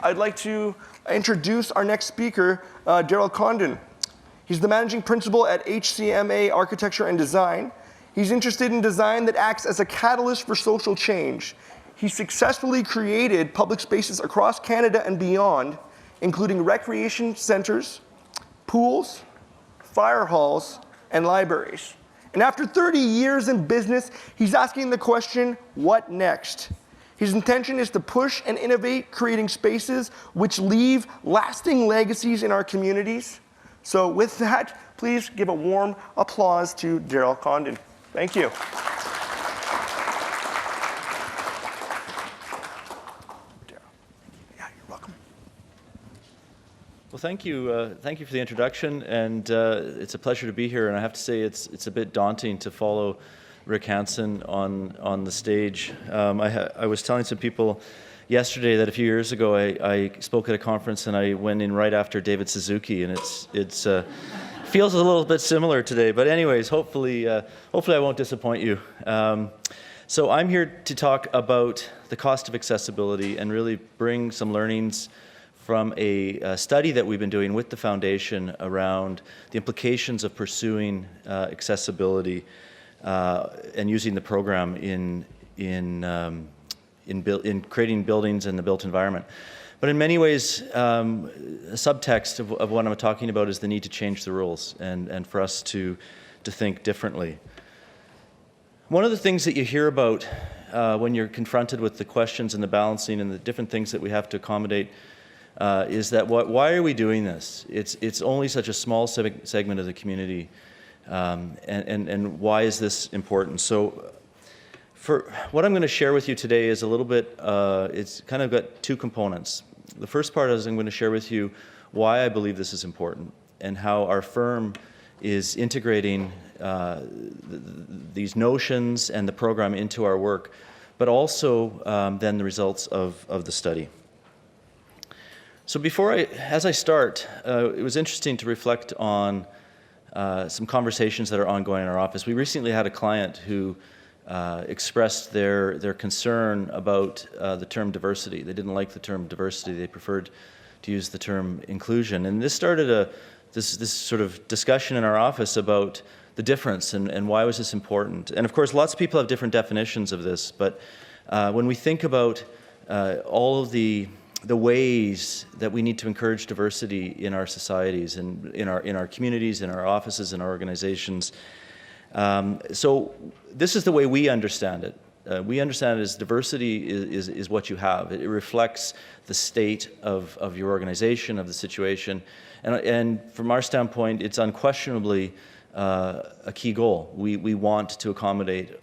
I'd like to introduce our next speaker, Darryl Condon. He's the managing principal at HCMA Architecture and Design. He's interested in design that acts as a catalyst for social change. He successfully created public spaces across Canada and beyond, including recreation centers, pools, fire halls, and libraries. And after 30 years in business, he's asking the question, what next? His intention is to push and innovate, creating spaces which leave lasting legacies in our communities. So with that, please give a warm applause to Darryl Condon. Thank you. Yeah, you're welcome. Well, thank you. Thank you for the introduction, and it's a pleasure to be here. And I have to say, it's a bit daunting to follow Rick Hansen on the stage. I was telling some people yesterday that a few years ago I spoke at a conference and I went in right after David Suzuki, and it's feels a little bit similar today. But anyways, hopefully I won't disappoint you. So I'm here to talk about the cost of accessibility and really bring some learnings from a study that we've been doing with the foundation around the implications of pursuing accessibility and using the program in creating buildings in the built environment. But in many ways, a subtext of what I'm talking about is the need to change the rules and for us to think differently. One of the things that you hear about when you're confronted with the questions and the balancing and the different things that we have to accommodate is that why are we doing this? It's only such a small segment of the community, and why is this important? So for what I'm going to share with you today is a little bit, it's kind of got two components. The first part is I'm going to share with you why I believe this is important and how our firm is integrating these notions and the program into our work, but also then the results of the study. So as I start, it was interesting to reflect on some conversations that are ongoing in our office. We recently had a client who expressed their concern about the term diversity. They didn't like the term diversity. They preferred to use the term inclusion. And this started this sort of discussion in our office about the difference and why was this important. And of course, lots of people have different definitions of this, but when we think about all of the ways that we need to encourage diversity in our societies and in our communities, in our offices, in our organizations. So this is the way we understand it. We understand it as diversity is what you have. It reflects the state of your organization, of the situation. And from our standpoint, it's unquestionably a key goal. We want to accommodate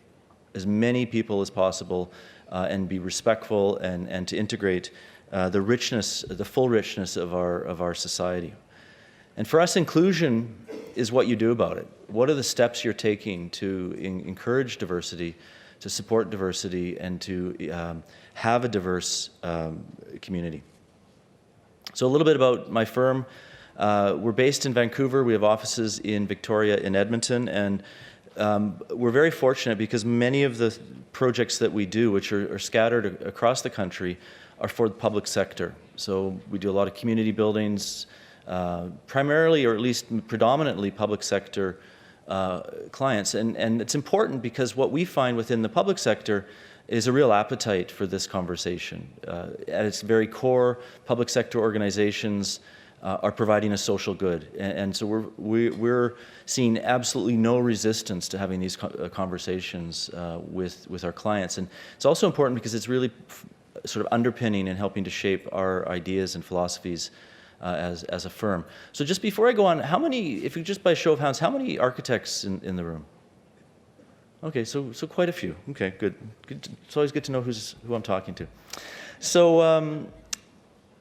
as many people as possible and be respectful and to integrate the richness, the full richness of our society. And for us, inclusion is what you do about it. What are the steps you're taking to encourage diversity, to support diversity, and to have a diverse community? So a little bit about my firm. We're based in Vancouver. We have offices in Victoria and Edmonton, and we're very fortunate because many of the projects that we do, which are scattered across the country, are for the public sector. So we do a lot of community buildings, primarily or at least predominantly public sector clients. And it's important because what we find within the public sector is a real appetite for this conversation. At its very core, public sector organizations are providing a social good. And so we're seeing absolutely no resistance to having these conversations with our clients. And it's also important because it's really sort of underpinning and helping to shape our ideas and philosophies as a firm. So just before I go on, how many, if you just by show of hands, how many architects in the room? Okay, so quite a few. Okay, good. It's always good to know who I'm talking to. So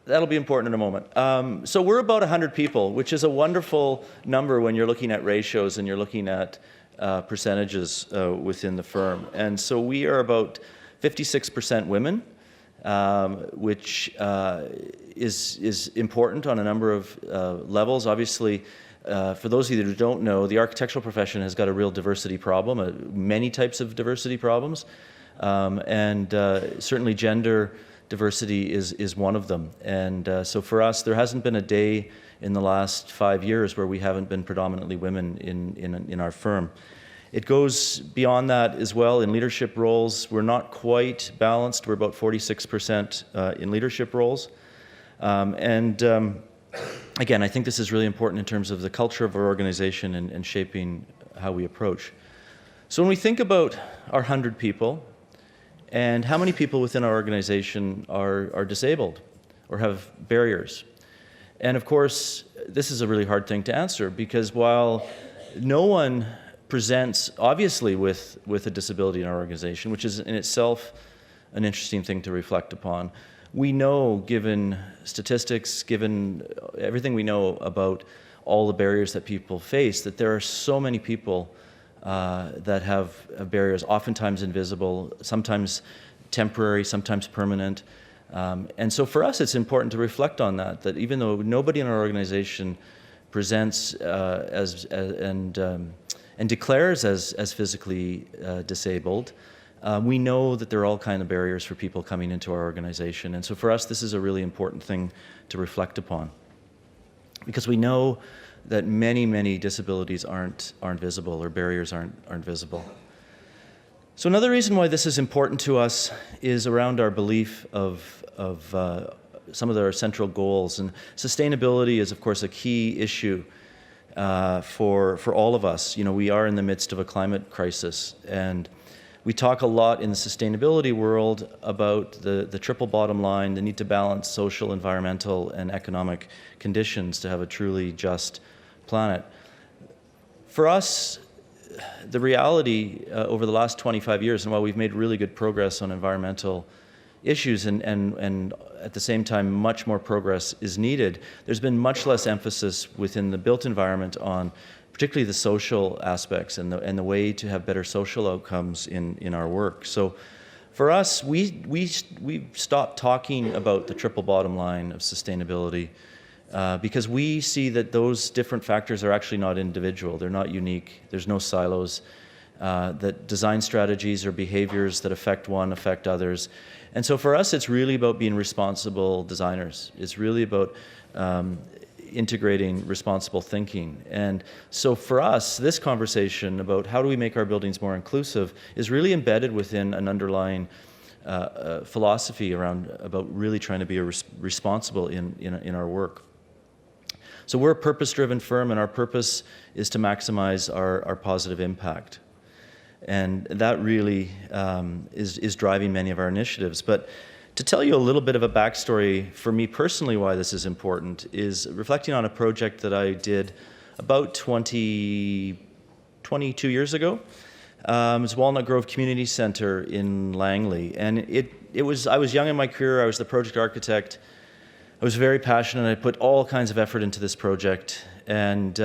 that'll be important in a moment. So we're about 100 people, which is a wonderful number when you're looking at ratios and you're looking at percentages within the firm. And so we are about 56% women, which is important on a number of levels. Obviously, for those of you who don't know, the architectural profession has got a real diversity problem, many types of diversity problems, and certainly gender diversity is one of them. And so for us, there hasn't been a day in the last 5 years where we haven't been predominantly women in our firm. It goes beyond that as well in leadership roles. We're not quite balanced. We're about 46% in leadership roles. Again, I think this is really important in terms of the culture of our organization and shaping how we approach. So when we think about our 100 people and how many people within our organization are disabled or have barriers, and of course, this is a really hard thing to answer because while no one presents obviously with a disability in our organization, which is in itself an interesting thing to reflect upon, we know, given statistics, given everything we know about all the barriers that people face, that there are so many people that have barriers, oftentimes invisible, sometimes temporary, sometimes permanent. And so for us, it's important to reflect on that even though nobody in our organization presents and declares as physically disabled, we know that there are all kinds of barriers for people coming into our organization. And so for us, this is a really important thing to reflect upon because we know that many disabilities aren't visible or barriers aren't visible. So another reason why this is important to us is around our belief of some of our central goals. And sustainability is, of course, a key issue for all of us. You know, we are in the midst of a climate crisis, and we talk a lot in the sustainability world about the triple bottom line, the need to balance social, environmental, and economic conditions to have a truly just planet. For us, the reality over the last 25 years, and while we've made really good progress on environmental issues and at the same time much more progress is needed, there's been much less emphasis within the built environment on particularly the social aspects and the way to have better social outcomes in our work. So for us, we stopped talking about the triple bottom line of sustainability because we see that those different factors are actually not individual. They're not unique. There's no silos. That design strategies or behaviors that affect one affect others. And so for us, it's really about being responsible designers. It's really about integrating responsible thinking. And so for us, this conversation about how do we make our buildings more inclusive is really embedded within an underlying philosophy about really trying to be responsible in our work. So we're a purpose-driven firm, and our purpose is to maximize our positive impact. And that really is driving many of our initiatives. But to tell you a little bit of a backstory for me personally why this is important is reflecting on a project that I did about 22 years ago. It was Walnut Grove Community Center in Langley. And I was young in my career. I was the project architect. I was very passionate. I put all kinds of effort into this project. And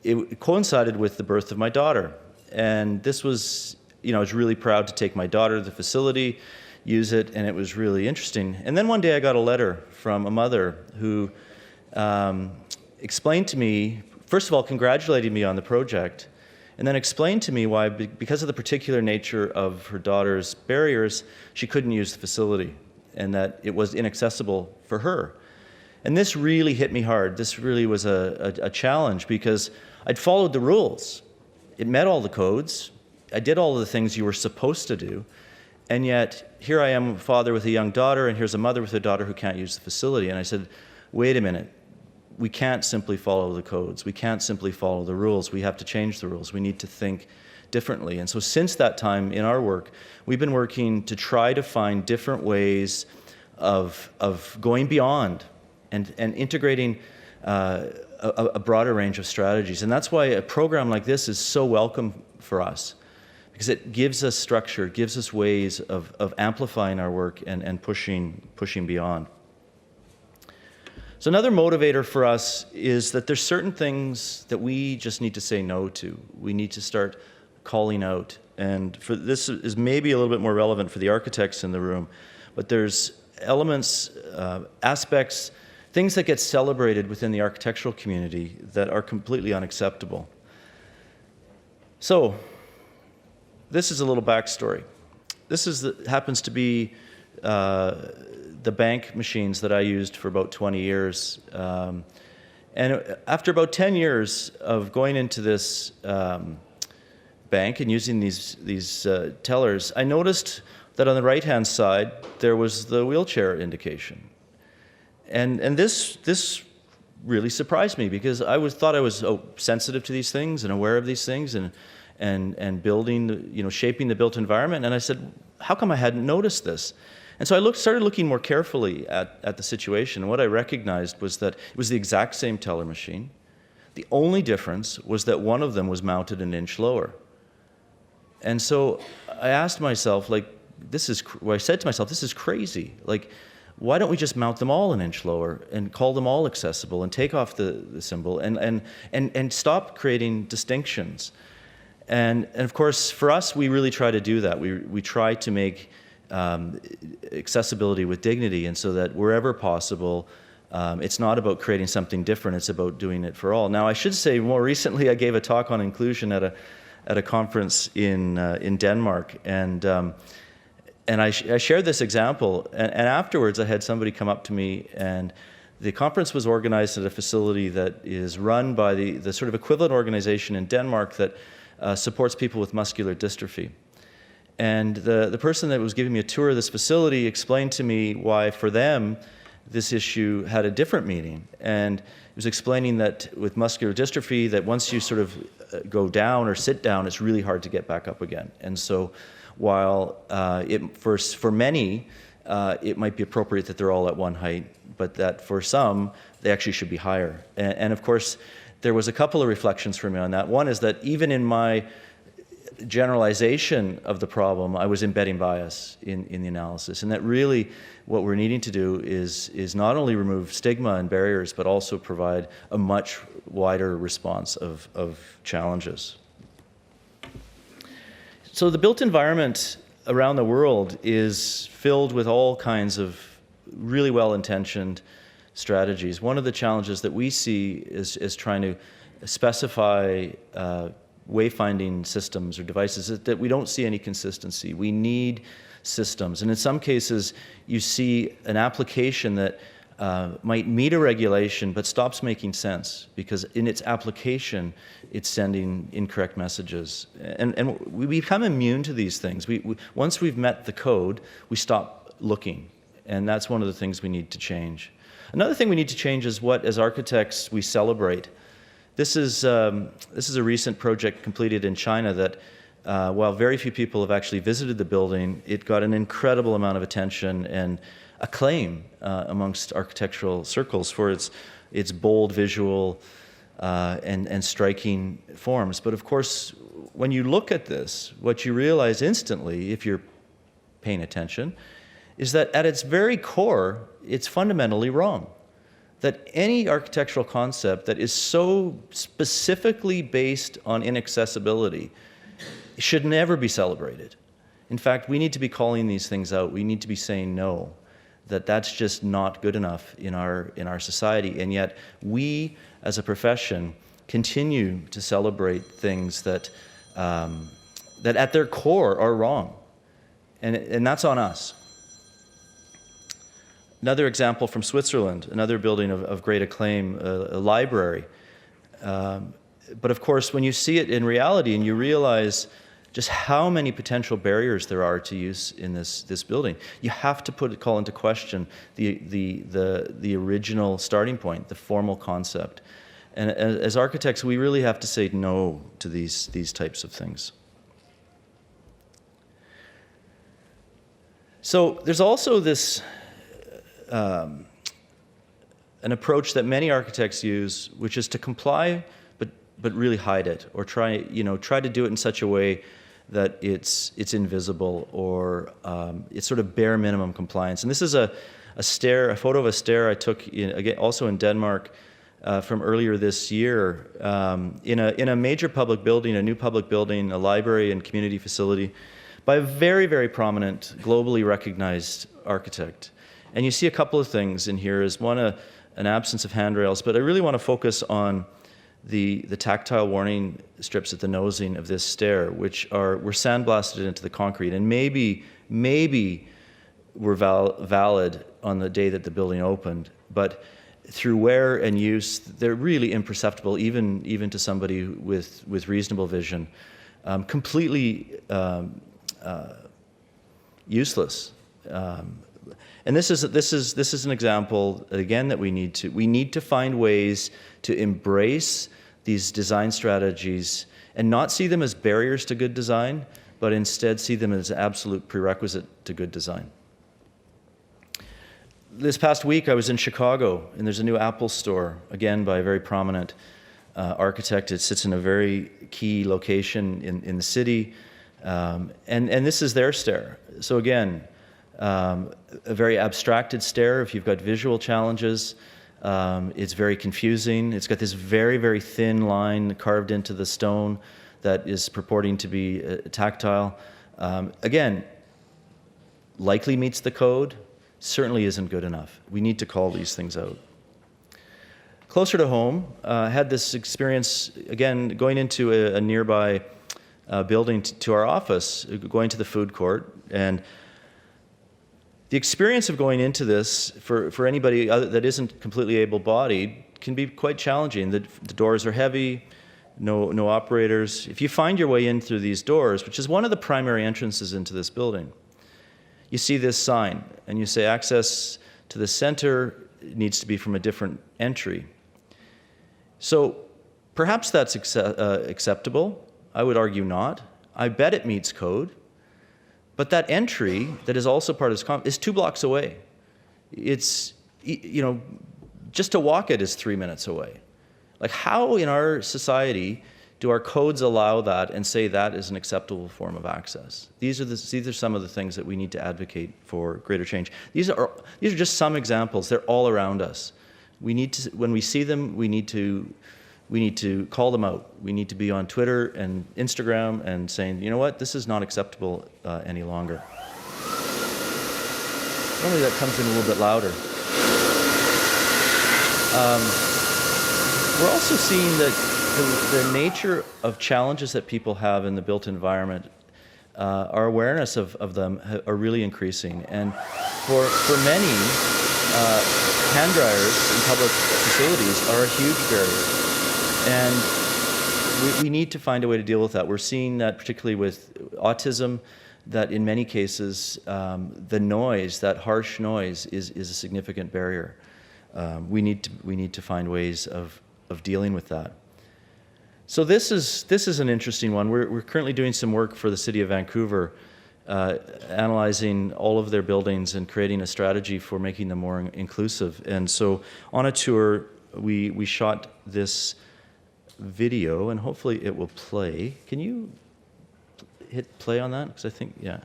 it coincided with the birth of my daughter. And this was, I was really proud to take my daughter to the facility, use it, and it was really interesting. And then one day I got a letter from a mother who explained to me, first of all, congratulating me on the project, and then explained to me why, because of the particular nature of her daughter's barriers, she couldn't use the facility, and that it was inaccessible for her. And this really hit me hard. This really was a challenge because I'd followed the rules. It met all the codes. I did all of the things you were supposed to do. And yet, here I am, a father with a young daughter, and here's a mother with a daughter who can't use the facility. And I said, wait a minute. We can't simply follow the codes. We can't simply follow the rules. We have to change the rules. We need to think differently. And so since that time in our work, we've been working to try to find different ways of going beyond and integrating a broader range of strategies. And that's why a program like this is so welcome for us, because it gives us structure, gives us ways of amplifying our work and pushing beyond. So another motivator for us is that there's certain things that we just need to say no to. We need to start calling out. And for this is maybe a little bit more relevant for the architects in the room, but there's elements, aspects, things that get celebrated within the architectural community that are completely unacceptable. So this is a little backstory. This happens to be the bank machines that I used for about 20 years. And after about 10 years of going into this bank and using these tellers, I noticed that on the right-hand side, there was the wheelchair indication. And this really surprised me, because I thought I was sensitive to these things and aware of these things and building, shaping the built environment. And I said, how come I hadn't noticed this? And so I started looking more carefully at the situation. And what I recognized was that it was the exact same teller machine. The only difference was that one of them was mounted an inch lower. And so I asked myself, I said to myself, this is crazy. Why don't we just mount them all an inch lower and call them all accessible and take off the symbol and stop creating distinctions? And of course, for us, we really try to do that. We try to make accessibility with dignity, and so that wherever possible, it's not about creating something different, it's about doing it for all. Now, I should say, more recently, I gave a talk on inclusion at a conference in Denmark, and I shared this example, and afterwards I had somebody come up to me, and the conference was organized at a facility that is run by the sort of equivalent organization in Denmark that supports people with muscular dystrophy. And the person that was giving me a tour of this facility explained to me why, for them, this issue had a different meaning. And it was explaining that with muscular dystrophy, that once you sort of go down or sit down, it's really hard to get back up again. And so while for many, it might be appropriate that they're all at one height, but that for some, they actually should be higher. And of course, there was a couple of reflections for me on that. One is that even in my generalization of the problem, I was embedding bias in the analysis, and that really what we're needing to do is not only remove stigma and barriers, but also provide a much wider response of challenges. So the built environment around the world is filled with all kinds of really well-intentioned strategies. One of the challenges that we see is trying to specify wayfinding systems or devices is that we don't see any consistency. We need systems. And in some cases, you see an application that might meet a regulation but stops making sense because in its application, it's sending incorrect messages. And we become immune to these things. Once we've met the code, we stop looking. And that's one of the things we need to change. Another thing we need to change is what, as architects, we celebrate. This is a recent project completed in China that, while very few people have actually visited the building, it got an incredible amount of attention and acclaim amongst architectural circles for its bold visual and striking forms. But of course, when you look at this, what you realize instantly, if you're paying attention, is that at its very core, it's fundamentally wrong. That any architectural concept that is so specifically based on inaccessibility should never be celebrated. In fact, we need to be calling these things out. We need to be saying no, that that's just not good enough in our society. And yet we, as a profession, continue to celebrate things that at their core are wrong. And that's on us. Another example from Switzerland, another building of great acclaim, a library. But of course, when you see it in reality and you realize just how many potential barriers there are to use in this building, you have to call into question the original starting point, the formal concept. And as architects, we really have to say no to these types of things. So there's also this an approach that many architects use, which is to comply but really hide it, or try to do it in such a way that it's invisible, or it's sort of bare minimum compliance. And this is a photo of a stair I took also in Denmark from earlier this year in a major public building, a new public building, a library and community facility, by a very, very prominent, globally recognized architect. And you see a couple of things in here. Is one, an absence of handrails, but I really want to focus on the tactile warning strips at the nosing of this stair, which were sandblasted into the concrete. And maybe were valid on the day that the building opened, but through wear and use, they're really imperceptible, even to somebody with reasonable vision, completely useless. And this is an example again that we need to find ways to embrace these design strategies and not see them as barriers to good design, but instead see them as an absolute prerequisite to good design. This past week I was in Chicago, and there's a new Apple store, again by a very prominent architect. It sits in a very key location in the city, and this is their stair. So again, a very abstracted stair. If you've got visual challenges, it's very confusing. It's got this very, very thin line carved into the stone that is purporting to be tactile. Again, likely meets the code, certainly isn't good enough. We need to call these things out. Closer to home, had this experience, again, going into a nearby building to our office, going to the food court, and the experience of going into this for anybody that isn't completely able-bodied can be quite challenging. The doors are heavy, no operators. If you find your way in through these doors, which is one of the primary entrances into this building, you see this sign, and you say access to the center needs to be from a different entry. So perhaps that's acceptable. I would argue not. I bet it meets code. But that entry that is also part of this is 2 blocks away. It's, just to walk it is 3 minutes away. Like, how in our society do our codes allow that and say that is an acceptable form of access? These are some of the things that we need to advocate for greater change. These are just some examples. They're all around us. We need to, when we see them, we need to call them out. We need to be on Twitter and Instagram and saying, you know what, this is not acceptable any longer. Normally that comes in a little bit louder. We're also seeing that the nature of challenges that people have in the built environment, our awareness of them are really increasing. And for many, hand dryers in public facilities are a huge barrier. And we need to find a way to deal with that. We're seeing that particularly with autism, that in many cases, the noise, that harsh noise, is a significant barrier. We need to find ways of dealing with that. So this is an interesting one. We're currently doing some work for the City of Vancouver, analyzing all of their buildings and creating a strategy for making them more inclusive. And so on a tour, we shot this video, and hopefully it will play. Can you hit play on that? Because I think, yeah.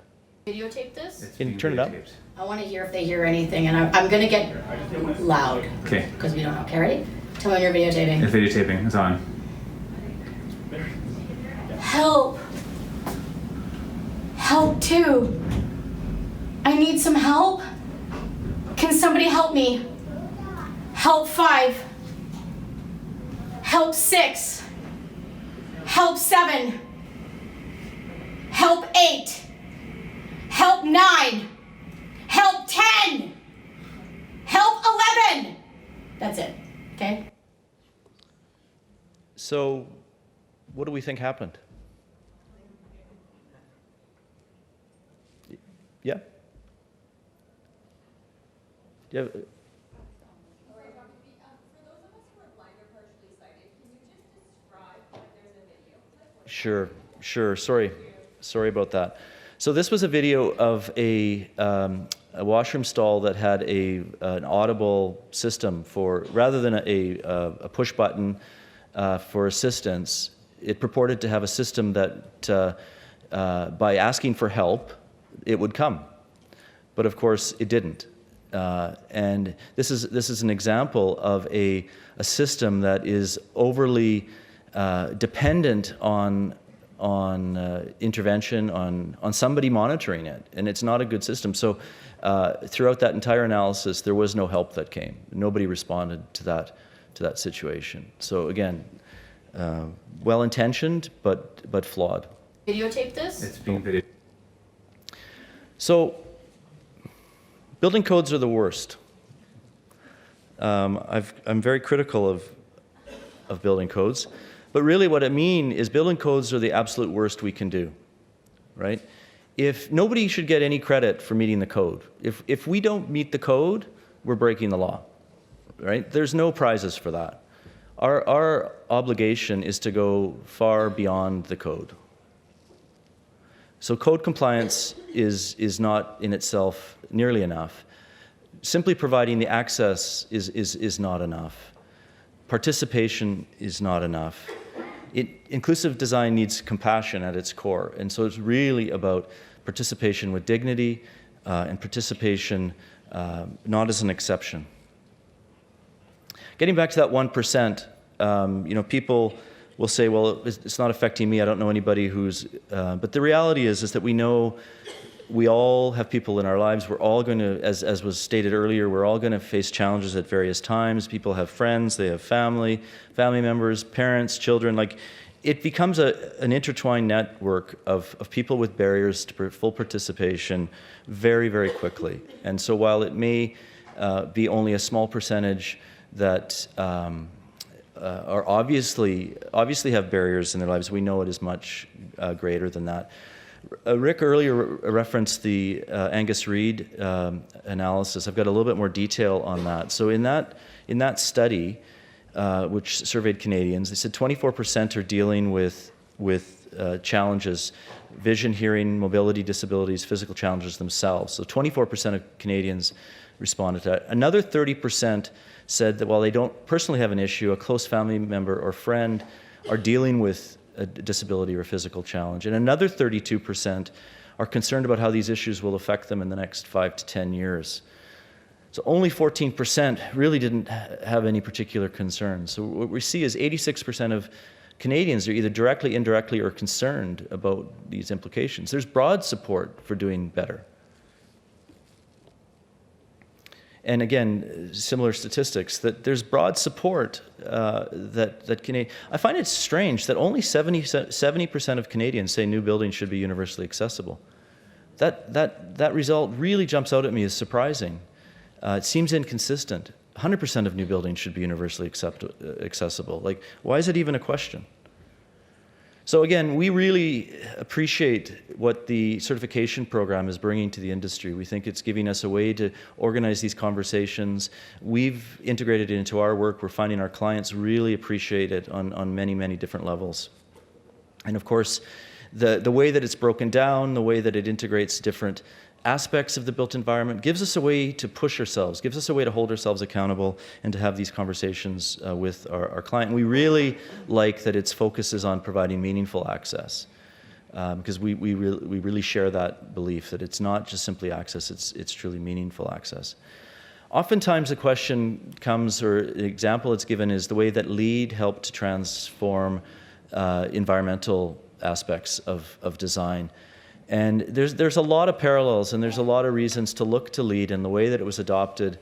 Videotape this? Can you turn it up? I want to hear if they hear anything, and I'm going to get loud. Okay. Because we don't know. Okay, ready? Tell me when you're videotaping. If videotaping is on. Help! Help too! I need some help. Can somebody help me? Help 5. Help 6. Help 7. Help 8. Help 9. Help 10. Help 11. That's it. Okay? So what do we think happened? Yeah? Do you have, Sure. Sorry about that. So this was a video of a washroom stall that had an audible system for, rather than a push button for assistance. It purported to have a system that by asking for help, it would come. But of course, it didn't. And this is an example of a system that is overly dependent on intervention, on somebody monitoring it, and it's not a good system. So throughout that entire analysis, there was no help that came. Nobody responded to that situation. So again, well-intentioned, but flawed. Videotape this? It's being videotaped. So Building codes are the worst. I'm very critical of building codes, but really what I mean is building codes are the absolute worst we can do, right? If nobody should get any credit for meeting the code. If we don't meet the code, we're breaking the law, right? There's no prizes for that. Our obligation is to go far beyond the code. So code compliance is not in itself nearly enough. Simply providing the access is not enough. Participation is not enough. Inclusive design needs compassion at its core, and so it's really about participation with dignity and participation not as an exception. Getting back to that 1%, people will say, well, it's not affecting me. I don't know anybody who's, but the reality is that we know we all have people in our lives. We're all going to, as was stated earlier, we're all going to face challenges at various times. People have friends, they have family members, parents, children. Like, it becomes an intertwined network of people with barriers to full participation very, very quickly. And so while it may be only a small percentage that are obviously have barriers in their lives, we know it is much greater than that. Rick earlier referenced the Angus Reid analysis. I've got a little bit more detail on that. So in that study, which surveyed Canadians, they said 24% are dealing with challenges, vision, hearing, mobility disabilities, physical challenges themselves. So 24% of Canadians responded to that. Another 30% said that while they don't personally have an issue, a close family member or friend are dealing with a disability or physical challenge. And another 32% are concerned about how these issues will affect them in the next 5 to 10 years. So only 14% really didn't have any particular concerns. So what we see is 86% of Canadians are either directly, indirectly, or concerned about these implications. There's broad support for doing better. And again, similar statistics, that there's broad support that Canadian. I find it strange that only 70% of Canadians say new buildings should be universally accessible. That result really jumps out at me as surprising. It seems inconsistent. 100% of new buildings should be universally accessible. Like, why is it even a question? So again, we really appreciate what the certification program is bringing to the industry. We think it's giving us a way to organize these conversations. We've integrated it into our work. We're finding our clients really appreciate it on many, many different levels. And of course, the way that it's broken down, the way that it integrates different aspects of the built environment gives us a way to push ourselves, gives us a way to hold ourselves accountable and to have these conversations with our client. And we really like that its focus is on providing meaningful access, because we really share that belief that it's not just simply access, it's truly meaningful access. Oftentimes the question comes, or an example it's given, is the way that LEED helped to transform environmental aspects of design. And there's a lot of parallels, and there's a lot of reasons to look to LEED and the way that it was adopted,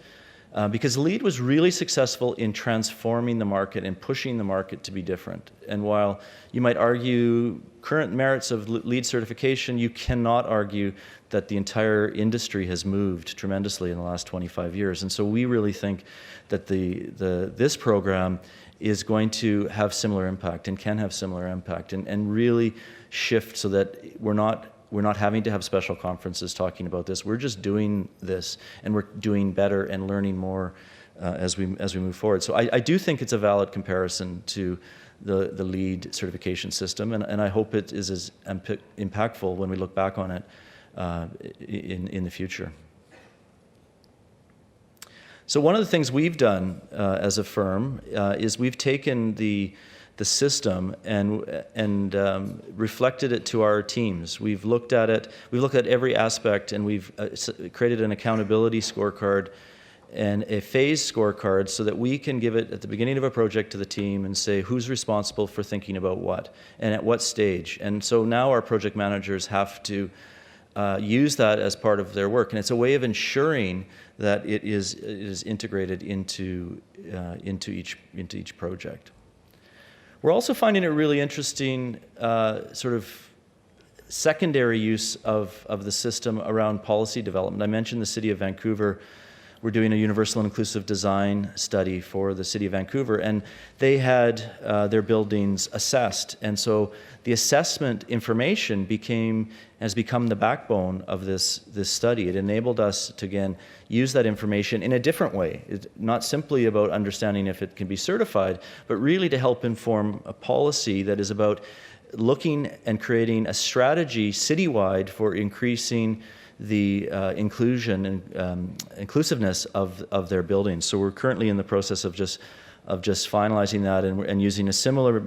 because LEED was really successful in transforming the market and pushing the market to be different. And while you might argue current merits of LEED certification, you cannot argue that the entire industry has moved tremendously in the last 25 years. And so we really think that this program is going to have similar impact and can have similar impact and really shift so that we're not having to have special conferences talking about this. We're just doing this, and we're doing better and learning more as we move forward. So I do think it's a valid comparison to the LEED certification system, and I hope it is as impactful when we look back on it in the future. So one of the things we've done as a firm is we've taken the system and reflected it to our teams. We've looked at it. We've looked at every aspect, and we've created an accountability scorecard and a phase scorecard so that we can give it at the beginning of a project to the team and say who's responsible for thinking about what and at what stage. And so now our project managers have to use that as part of their work, and it's a way of ensuring that it is integrated into each project. We're also finding it really interesting, sort of secondary use of the system around policy development. I mentioned the City of Vancouver. We're doing a universal and inclusive design study for the City of Vancouver, and they had their buildings assessed. And so the assessment information has become the backbone of this study. It enabled us to, again, use that information in a different way. It's not simply about understanding if it can be certified, but really to help inform a policy that is about looking and creating a strategy citywide for increasing the inclusion and inclusiveness of their buildings. So we're currently in the process of just finalizing that and using a similar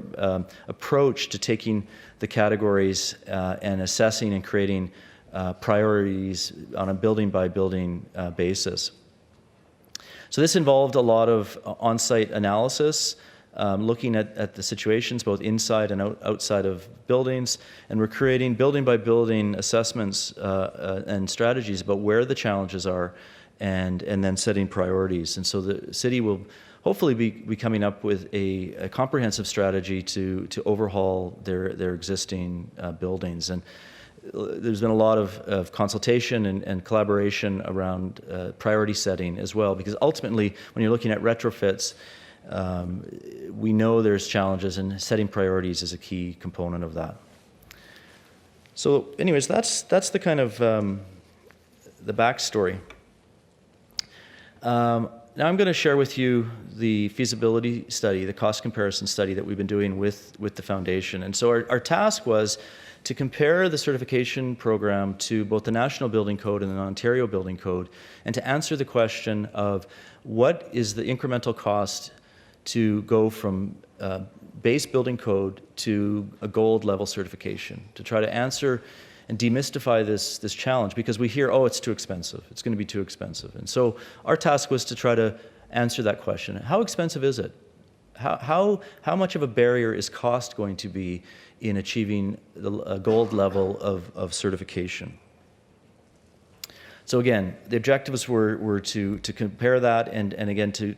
approach to taking the categories and assessing and creating priorities on a building by building basis. So this involved a lot of on-site analysis, looking at the situations both inside and outside of buildings, and we're creating building by building assessments and strategies about where the challenges are, and then setting priorities. And so the city will hopefully be coming up with a comprehensive strategy to overhaul their existing buildings. And there's been a lot of consultation and collaboration around priority setting as well, because ultimately when you're looking at retrofits, we know there's challenges, and setting priorities is a key component of that. So anyways, that's the kind of the backstory. Now I'm going to share with you the feasibility study, the cost comparison study that we've been doing with the foundation. And so our task was to compare the certification program to both the National Building Code and the Ontario Building Code, and to answer the question of what is the incremental cost to go from base building code to a gold level certification, to try to answer and demystify this challenge, because we hear, oh, it's too expensive. It's going to be too expensive. And so our task was to try to answer that question. How expensive is it? How much of a barrier is cost going to be in achieving a gold level of certification? So again, the objectives were to compare that and again to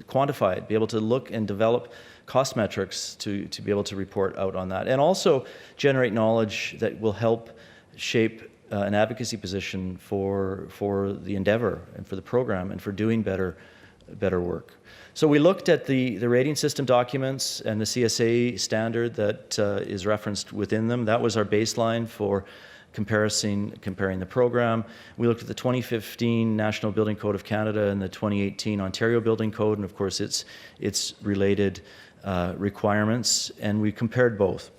quantify it, be able to look and develop cost metrics to be able to report out on that, and also generate knowledge that will help shape an advocacy position for the endeavor and for the program and for doing better work. So we looked at the rating system documents and the CSA standard that is referenced within them. That was our baseline for comparing the program. We looked at the 2015 National Building Code of Canada and the 2018 Ontario Building Code, and of course its related requirements, and we compared both.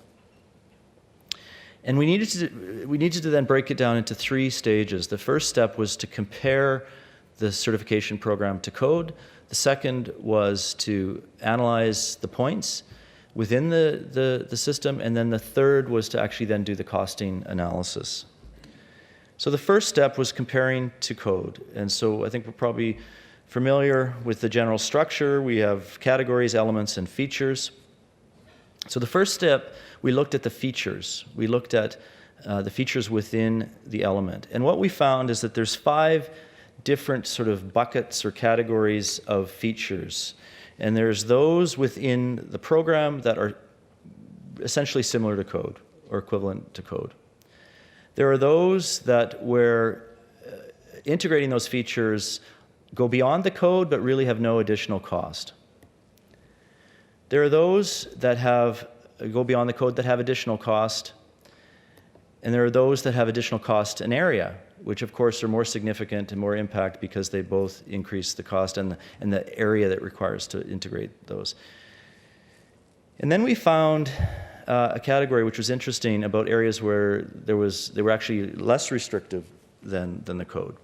And we needed to then break it down into 3 stages. The first step was to compare the certification program to code. The second was to analyze the points within the system, and then the third was to actually then do the costing analysis. So the first step was comparing to code. And so I think we're probably familiar with the general structure. We have categories, elements, and features. So the first step, we looked at the features. We looked at the features within the element. And what we found is that there's 5 different sort of buckets or categories of features. And there's those within the program that are essentially similar to code or equivalent to code. There are those that where integrating those features go beyond the code but really have no additional cost. There are those that go beyond the code that have additional cost. And there are those that have additional cost and area, which of course are more significant and more impact because they both increase the cost and the area that requires to integrate those. And then we found a category which was interesting about areas where they were actually less restrictive than the code,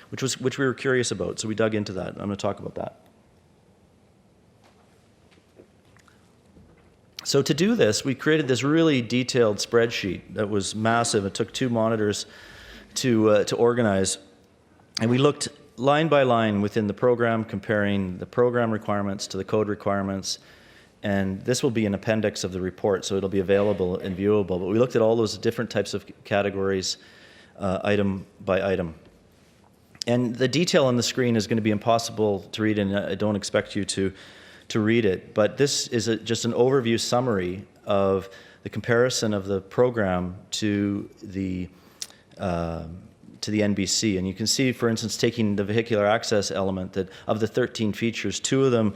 which we were curious about. So we dug into that. I'm going to talk about that. So to do this, we created this really detailed spreadsheet that was massive. It took 2 monitors to organize. And we looked line by line within the program, comparing the program requirements to the code requirements. And this will be an appendix of the report, so it'll be available and viewable. But we looked at all those different types of categories, item by item. And the detail on the screen is going to be impossible to read, and I don't expect you to read it, but this is just an overview summary of the comparison of the program to the NBC. And you can see, for instance, taking the vehicular access element, that of the 13 features, 2 of them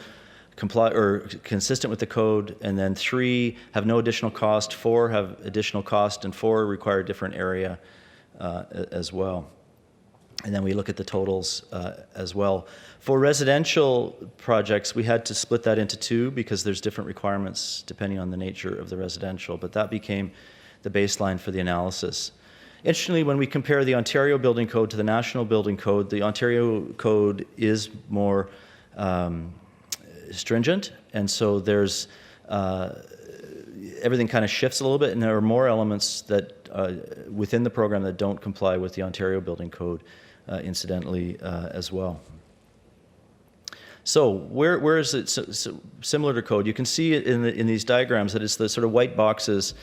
comply or consistent with the code, and then 3 have no additional cost, 4 have additional cost, and 4 require a different area as well. And then we look at the totals as well. For residential projects, we had to split that into 2 because there's different requirements depending on the nature of the residential, but that became the baseline for the analysis. Interestingly, when we compare the Ontario Building Code to the National Building Code, the Ontario Code is more stringent, and so there's everything kind of shifts a little bit, and there are more elements that within the program that don't comply with the Ontario Building Code, incidentally, as well. So where is it similar to code? You can see it in these diagrams that it's the sort of white boxes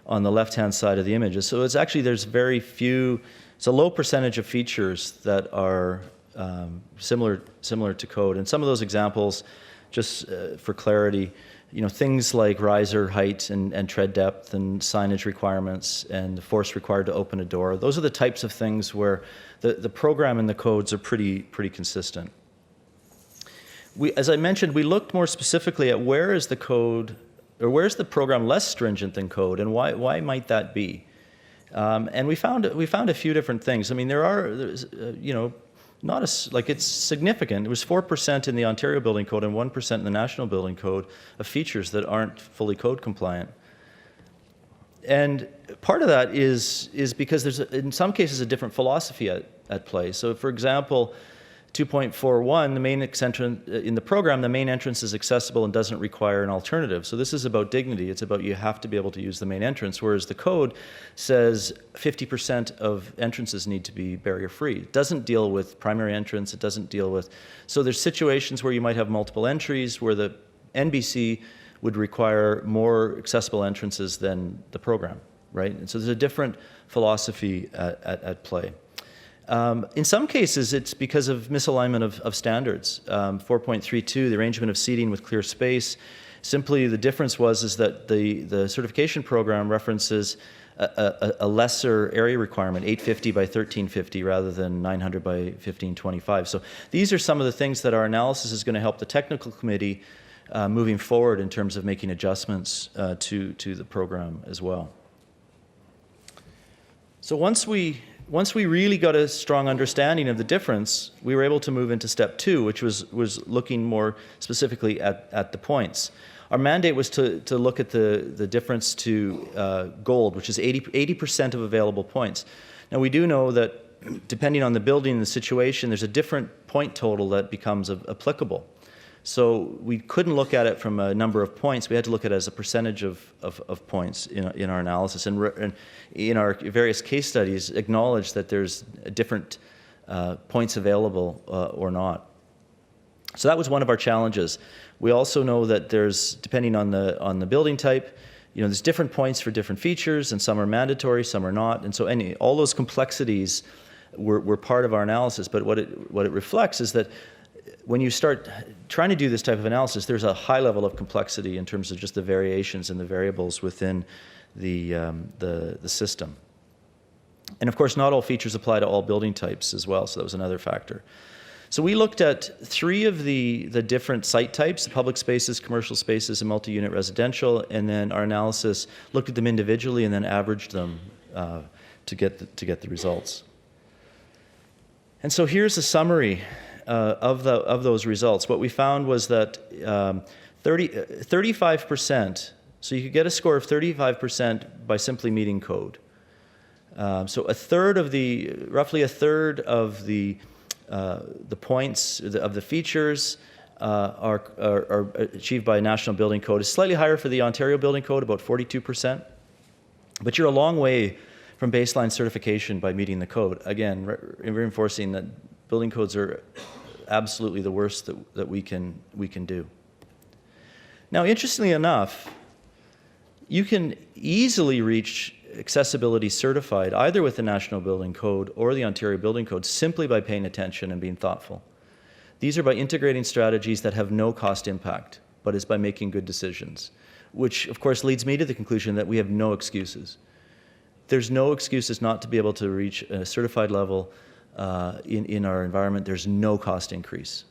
on the left-hand side of the images. So it's actually, there's very few, it's a low percentage of features that are similar to code. And some of those examples, just for clarity, things like riser height and tread depth and signage requirements and the force required to open a door. Those are the types of things where the program and the codes are pretty consistent. As I mentioned, we looked more specifically at where is the code, or where's the program less stringent than code, and why might that be? And we found a few different things. I mean, there's it's significant. It was 4% in the Ontario Building Code and 1% in the National Building Code of features that aren't fully code compliant. And part of that is because there's, in some cases, a different philosophy at play. So, for example, 2.41, the main entrance in the program, the main entrance is accessible and doesn't require an alternative. So this is about dignity. It's about you have to be able to use the main entrance, whereas the code says 50% of entrances need to be barrier-free. It doesn't deal with primary entrance. It doesn't deal with... So there's situations where you might have multiple entries where the NBC would require more accessible entrances than the program, right? And so there's a different philosophy at play. In some cases, it's because of misalignment of standards. 4.32, the arrangement of seating with clear space. Simply, the difference is that the certification program references a lesser area requirement, 850 by 1350, rather than 900 by 1525. So these are some of the things that our analysis is going to help the technical committee moving forward in terms of making adjustments to the program as well. So once we really got a strong understanding of the difference, we were able to move into step 2, which was looking more specifically at the points. Our mandate was to look at the difference to gold, which is 80% of available points. Now, we do know that depending on the building and the situation, there's a different point total that becomes applicable. So we couldn't look at it from a number of points. We had to look at it as a percentage of points in our analysis. And in our various case studies, acknowledge that there's different points available or not. So that was one of our challenges. We also know that there's, depending on the building type, there's different points for different features, and some are mandatory, some are not. And so all those complexities were part of our analysis. But what it reflects is that when you start trying to do this type of analysis, there's a high level of complexity in terms of just the variations and the variables within the system. And of course, not all features apply to all building types as well, so that was another factor. So we looked at 3 of the different site types: public spaces, commercial spaces, and multi-unit residential, and then our analysis looked at them individually and then averaged them to get the results. And so here's a summary of those results. What we found was that 35%, so you could get a score of 35% by simply meeting code. So roughly a third of the points of the features are achieved by National Building Code. It's slightly higher for the Ontario Building Code, about 42%. But you're a long way from baseline certification by meeting the code. Again, reinforcing that building codes are absolutely the worst that we can do. Now, interestingly enough, you can easily reach accessibility certified either with the National Building Code or the Ontario Building Code simply by paying attention and being thoughtful. These are by integrating strategies that have no cost impact. but it's by making good decisions, which of course leads me to the conclusion that we have no excuses. There's no excuses not to be able to reach a certified level in our environment. There's no cost increase.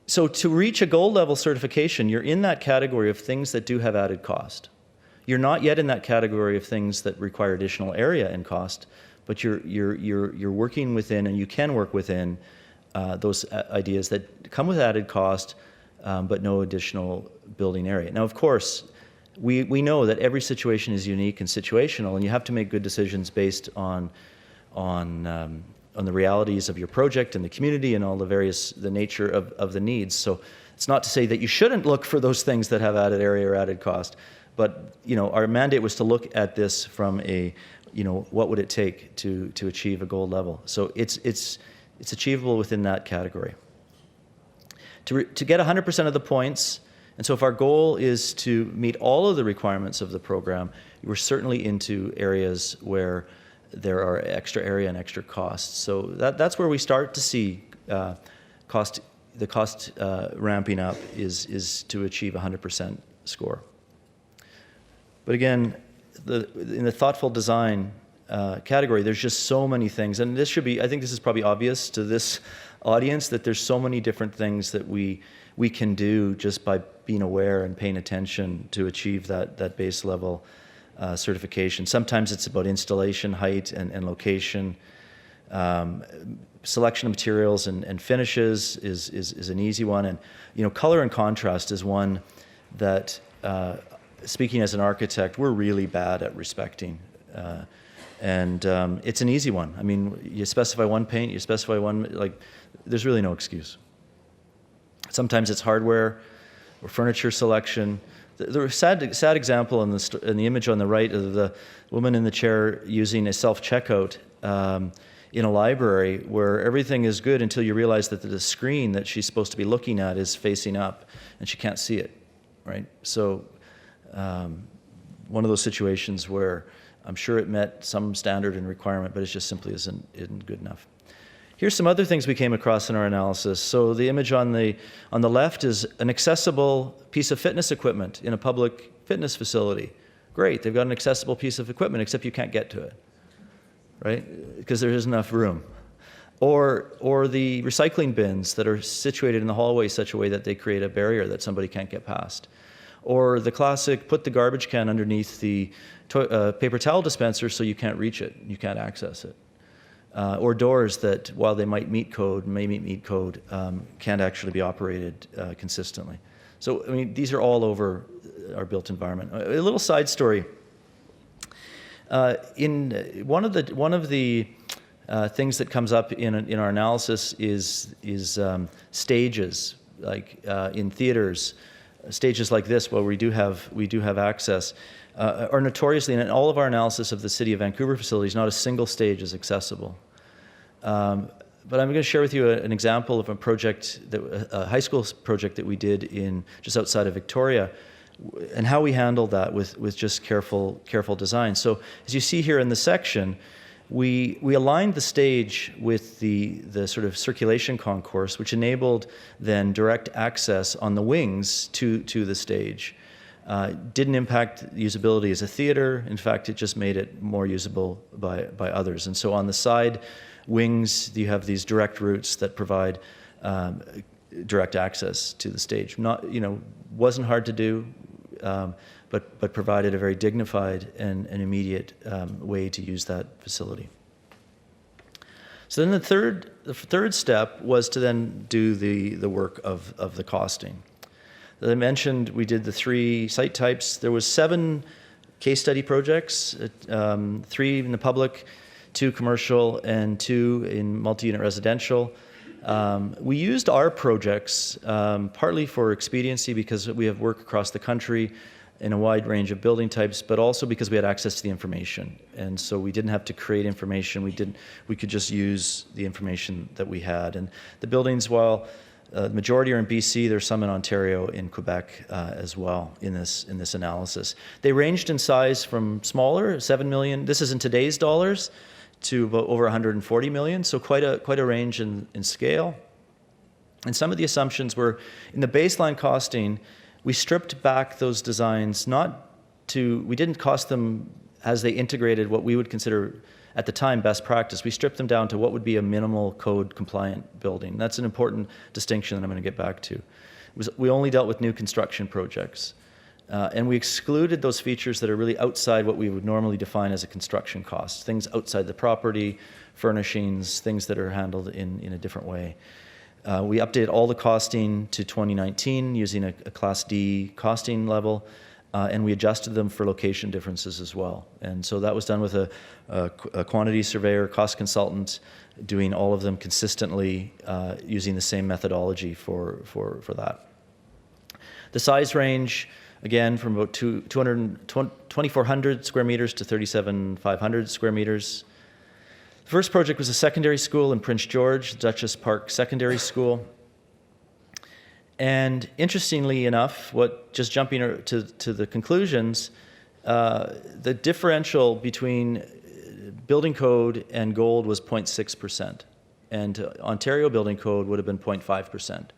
So to reach a gold level certification, you're in that category of things that do have added cost. You're not yet in that category of things that require additional area and cost, but you're working within, and you can work within those ideas that come with added cost, but no additional building area. Now, of course, we know that every situation is unique and situational, and you have to make good decisions based on the realities of your project and the community and all the nature of the needs. So it's not to say that you shouldn't look for those things that have added area or added cost, but our mandate was to look at this from a, what would it take to achieve a gold level. So it's achievable within that category. To get 100% of the points, and so if our goal is to meet all of the requirements of the program, we're certainly into areas where there are extra area and extra costs. So that's where we start to see the cost ramping up is to achieve 100% score. But again, in the thoughtful design category, there's just so many things, and this should be, I think this is probably obvious to this audience, that there's so many different things that we can do just by being aware and paying attention to achieve that base level certification. Sometimes it's about installation height and location. Selection of materials and finishes is an easy one, and color and contrast is one that, speaking as an architect, we're really bad at respecting. And it's an easy one. I mean, you specify one paint, you specify one, there's really no excuse. Sometimes it's hardware or furniture selection. The sad example in the image on the right of the woman in the chair using a self-checkout in a library where everything is good until you realize that the screen that she's supposed to be looking at is facing up and she can't see it, right? So one of those situations where I'm sure it met some standard and requirement, but it just simply isn't good enough. Here's some other things we came across in our analysis. So the image on the left is an accessible piece of fitness equipment in a public fitness facility. Great, they've got an accessible piece of equipment, except you can't get to it, right? Because there isn't enough room. Or the recycling bins that are situated in the hallway such a way that they create a barrier that somebody can't get past. Or the classic, put the garbage can underneath the paper towel dispenser so you can't reach it, you can't access it. Or doors that, while they might meet code, can't actually be operated consistently. So, I mean, these are all over our built environment. A little side story. In one of the things that comes up in our analysis is stages, like in theaters. Stages like this, where we do have access, are notoriously, in all of our analysis of the City of Vancouver facilities, not a single stage is accessible. But I'm going to share with you an example of a high school project that we did just outside of Victoria, and how we handled that with just careful design. So as you see here in the section, we aligned the stage with the sort of circulation concourse, which enabled then direct access on the wings to the stage. Didn't impact usability as a theater. In fact, it just made it more usable by others. And so on the side wings, you have these direct routes that provide direct access to the stage. Wasn't hard to do, but provided a very dignified and immediate way to use that facility. So then the third step was to then do the work of the costing. As I mentioned, we did the 3 site types. There was 7 case study projects, 3 in the public, 2 commercial, and 2 in multi-unit residential. We used our projects partly for expediency because we have work across the country in a wide range of building types, but also because we had access to the information. And so we didn't have to create information. We could just use the information that we had. And the buildings, while the majority are in BC, there's some in Ontario, in Quebec as well in this analysis. They ranged in size from smaller, 7 million, this is in today's dollars, to about over 140 million, so quite a range in scale. And some of the assumptions were, in the baseline costing, we stripped back those designs we didn't cost them as they integrated what we would consider at the time best practice. We stripped them down to what would be a minimal code compliant building. That's an important distinction that I'm going to get back to. We only dealt with new construction projects. And we excluded those features that are really outside what we would normally define as a construction cost, things outside the property, furnishings, things that are handled in a different way. We updated all the costing to 2019 using a Class D costing level, and we adjusted them for location differences as well. And so that was done with a quantity surveyor, cost consultant, doing all of them consistently using the same methodology for that. The size range, again, from about 2,400 square meters to 3,750 square meters. The first project was a secondary school in Prince George, Duchess Park Secondary School. And interestingly enough, just jumping to the conclusions, the differential between building code and gold was 0.6%, and Ontario building code would have been 0.5%.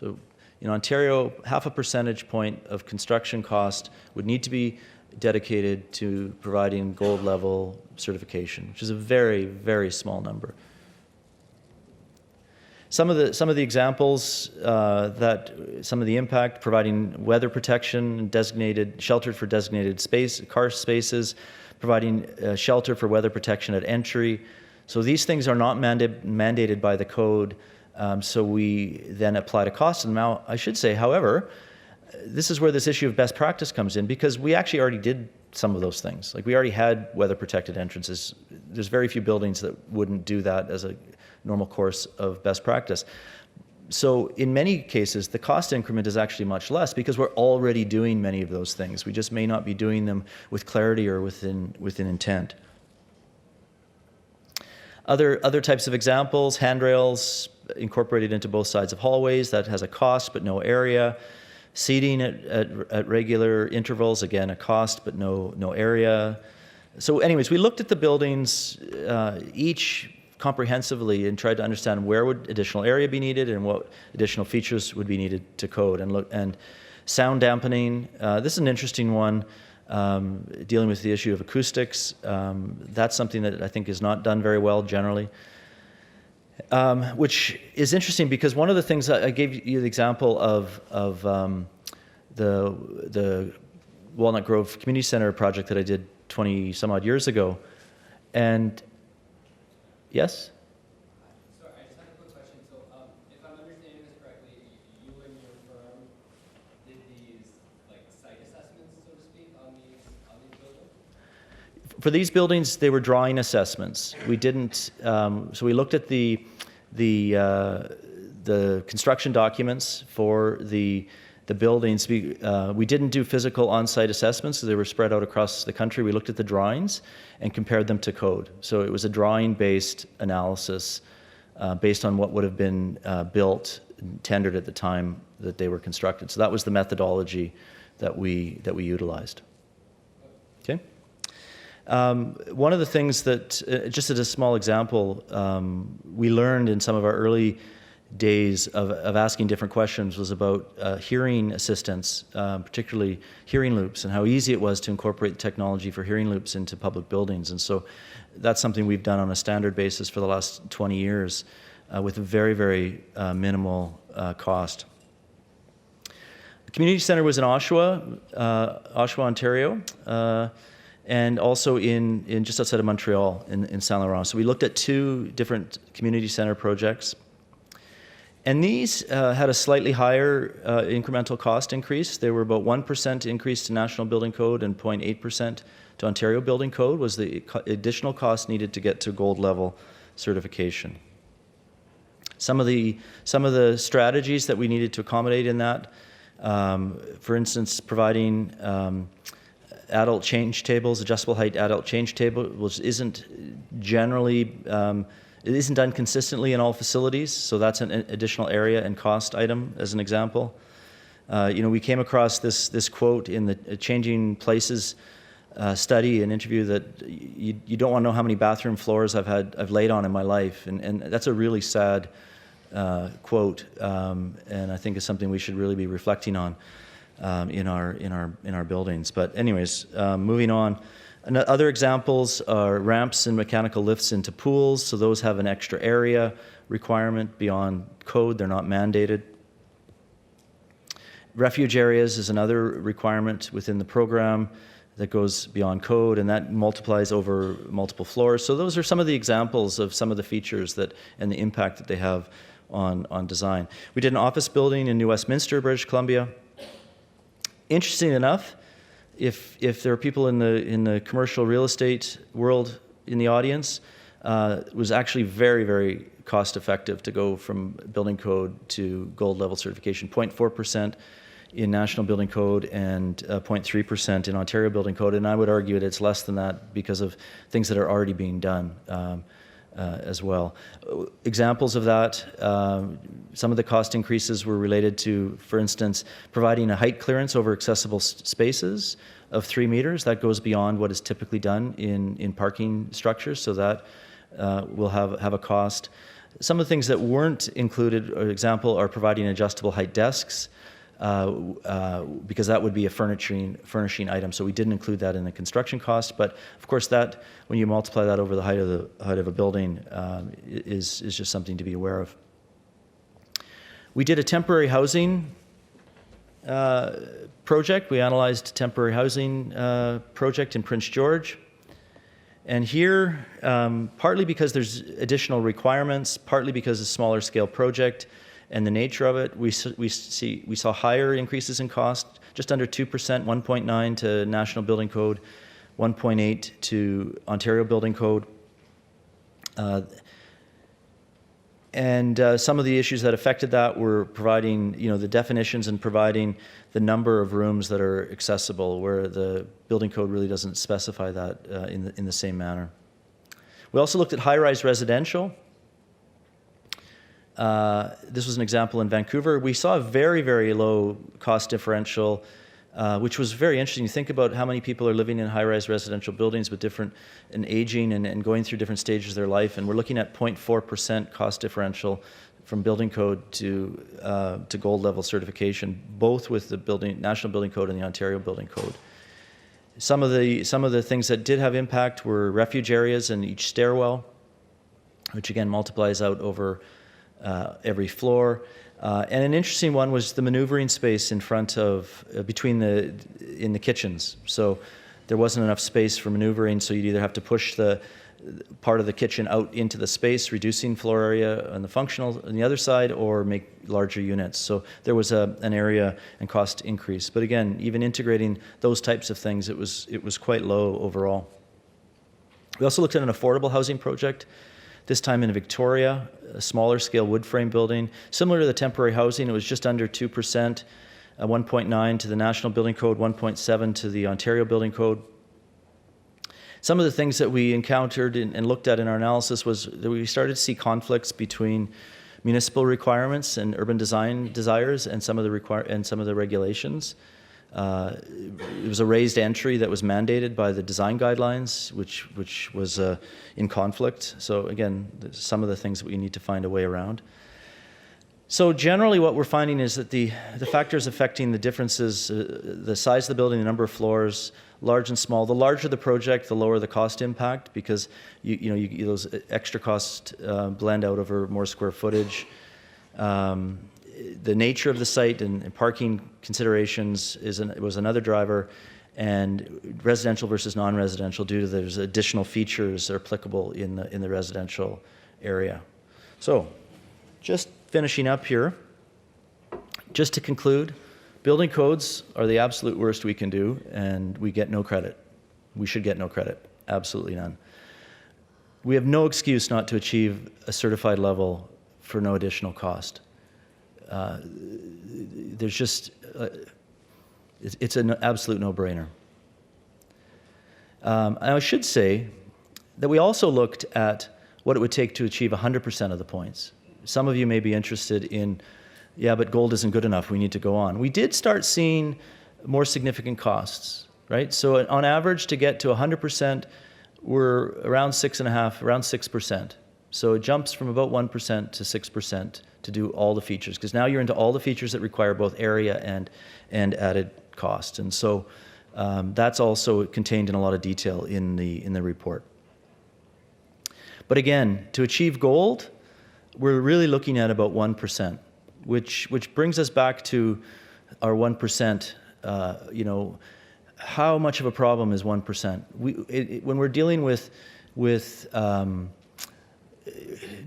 So in Ontario, half a percentage point of construction cost would need to be dedicated to providing gold level certification, which is a very, very small number. Some of the examples some of the impact, providing weather protection, sheltered for designated car spaces, providing shelter for weather protection at entry. So these things are not mandated by the code, so we then applied a cost. And now I should say, however, this is where this issue of best practice comes in, because we actually already did some of those things. Like, we already had weather protected entrances. There's very few buildings that wouldn't do that as a normal course of best practice. So in many cases, the cost increment is actually much less because we're already doing many of those things. We just may not be doing them with clarity or within intent. Other types of examples, handrails incorporated into both sides of hallways. That has a cost but no area. Seating at regular intervals, again, a cost but no area. So anyways, we looked at the buildings each comprehensively and tried to understand where would additional area be needed and what additional features would be needed to code. And sound dampening, this is an interesting one, dealing with the issue of acoustics. That's something that I think is not done very well generally. Which is interesting because one of the things I gave you the example of the Walnut Grove Community Center project that I did 20 some odd years ago, and yes? Sorry, I just have a quick question. So if I'm understanding this correctly, you and your firm did these like site assessments, so to speak, on these buildings? For these buildings, they were drawing assessments. We didn't, so we looked at the construction documents for the buildings. We didn't do physical on-site assessments, so they were spread out across the country. We looked at the drawings and compared them to code. So it was a drawing-based analysis based on what would have been built and tendered at the time that they were constructed. So that was the methodology that we utilized. Okay. One of the things that, just as a small example, we learned in some of our early days of asking different questions was about hearing assistance, particularly hearing loops, and how easy it was to incorporate technology for hearing loops into public buildings. And so that's something we've done on a standard basis for the last 20 years with a very, very minimal cost. The community center was in Oshawa, Ontario, and also in just outside of Montreal in Saint Laurent. So we looked at two different community center projects. And these had a slightly higher incremental cost increase. They were about 1% increase to National Building Code and 0.8% to Ontario Building Code was the additional cost needed to get to gold level certification. Some of the strategies that we needed to accommodate in that, for instance, providing adult change tables, adjustable height adult change table, which isn't generally it isn't done consistently in all facilities, so that's an additional area and cost item as an example. We came across this quote in the Changing Places study, an interview that you don't want to know how many bathroom floors I've laid on in my life, and that's a really sad quote, and I think is something we should really be reflecting on in our buildings. But anyways, moving on. Other examples are ramps and mechanical lifts into pools. So those have an extra area requirement beyond code. They're not mandated. Refuge areas is another requirement within the program that goes beyond code, and that multiplies over multiple floors. So those are some of the examples of some of the features that and the impact that they have on design. We did an office building in New Westminster, British Columbia. Interesting enough, if there are people in the commercial real estate world in the audience, it was actually very, very cost effective to go from building code to gold level certification. 0.4% in National Building Code and 0.3% in Ontario Building Code, and I would argue that it's less than that because of things that are already being done as well. Examples of that, some of the cost increases were related to, for instance, providing a height clearance over accessible spaces of 3 meters. That goes beyond what is typically done in parking structures, so that will have a cost. Some of the things that weren't included, for example, are providing adjustable height desks, because that would be a furnishing item. So we didn't include that in the construction cost, but of course that, when you multiply that over the height of a building, is just something to be aware of. We did a temporary housing project. We analyzed a temporary housing project in Prince George. And here, partly because there's additional requirements, partly because it's a smaller scale project, and the nature of it, we saw higher increases in cost, just under 2%, 1.9 to National Building Code, 1.8 to Ontario Building Code. And some of the issues that affected that were providing, the definitions and providing the number of rooms that are accessible, where the building code really doesn't specify that in the same manner. We also looked at high-rise residential. This was an example in Vancouver. We saw a very, very low cost differential, which was very interesting. You think about how many people are living in high-rise residential buildings with different and aging and going through different stages of their life, and we're looking at 0.4% cost differential from building code to gold level certification, both with the National Building Code and the Ontario Building Code. Some of the things that did have impact were refuge areas in each stairwell, which again multiplies out over every floor. And an interesting one was the maneuvering space in front of, in the kitchens. So there wasn't enough space for maneuvering, so you'd either have to push the part of the kitchen out into the space, reducing floor area on the functional on the other side, or make larger units. So there was an area and cost increase. But again, even integrating those types of things, it was quite low overall. We also looked at an affordable housing project, this time in Victoria, a smaller scale wood frame building. Similar to the temporary housing, it was just under 2%, 1.9 to the National Building Code, 1.7 to the Ontario Building Code. Some of the things that we encountered and looked at in our analysis was that we started to see conflicts between municipal requirements and urban design desires and some of the regulations. It was a raised entry that was mandated by the design guidelines, which was in conflict. So again, some of the things that we need to find a way around. So generally what we're finding is that the factors affecting the differences, the size of the building, the number of floors, large and small, the larger the project, the lower the cost impact, because those extra costs blend out over more square footage. The nature of the site and parking considerations was another driver, and residential versus non-residential due to there's additional features that are applicable in the residential area. So, just finishing up here, just to conclude, building codes are the absolute worst we can do, and we get no credit. We should get no credit, absolutely none. We have no excuse not to achieve a certified level for no additional cost. There's just, it's an absolute no-brainer. And I should say that we also looked at what it would take to achieve 100% of the points. Some of you may be interested in, yeah, but gold isn't good enough, we need to go on. We did start seeing more significant costs, right? So on average, to get to 100%, we're around 6.5%, around 6%. So it jumps from about 1% to 6% to do all the features, because now you're into all the features that require both area and added cost. And so that's also contained in a lot of detail in the report. But again, to achieve gold, we're really looking at about 1%, which brings us back to our 1%. You know, how much of a problem is 1%? When we're dealing with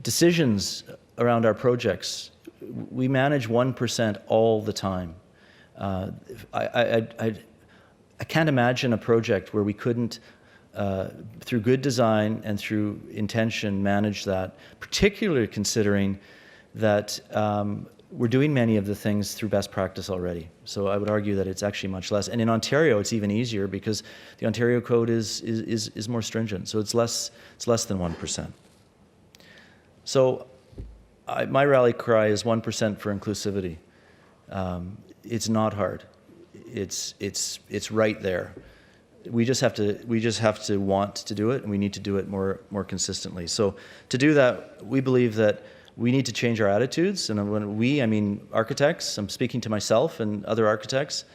decisions around our projects, we manage 1% all the time. I can't imagine a project where we couldn't, through good design and through intention, manage that, particularly considering that we're doing many of the things through best practice already. So I would argue that it's actually much less. And in Ontario, it's even easier because the Ontario Code is more stringent. So it's less than 1%. So my rally cry is 1% for inclusivity. It's not hard. It's right there. We just have to want to do it, and we need to do it more consistently. So to do that, we believe that we need to change our attitudes. And when I mean architects. I'm speaking to myself and other architects.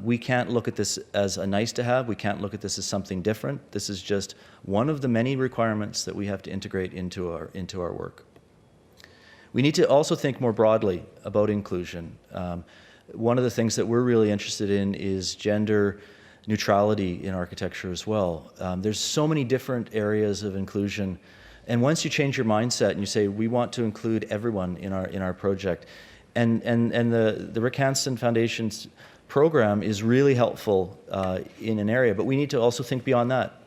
We can't look at this as a nice to have. We can't look at this as something different. This is just one of the many requirements that we have to integrate into our work. We need to also think more broadly about inclusion. One of the things that we're really interested in is gender neutrality in architecture as well. There's so many different areas of inclusion, and once you change your mindset and you say we want to include everyone in our project, and the Rick Hansen Foundation's program is really helpful in an area, but we need to also think beyond that.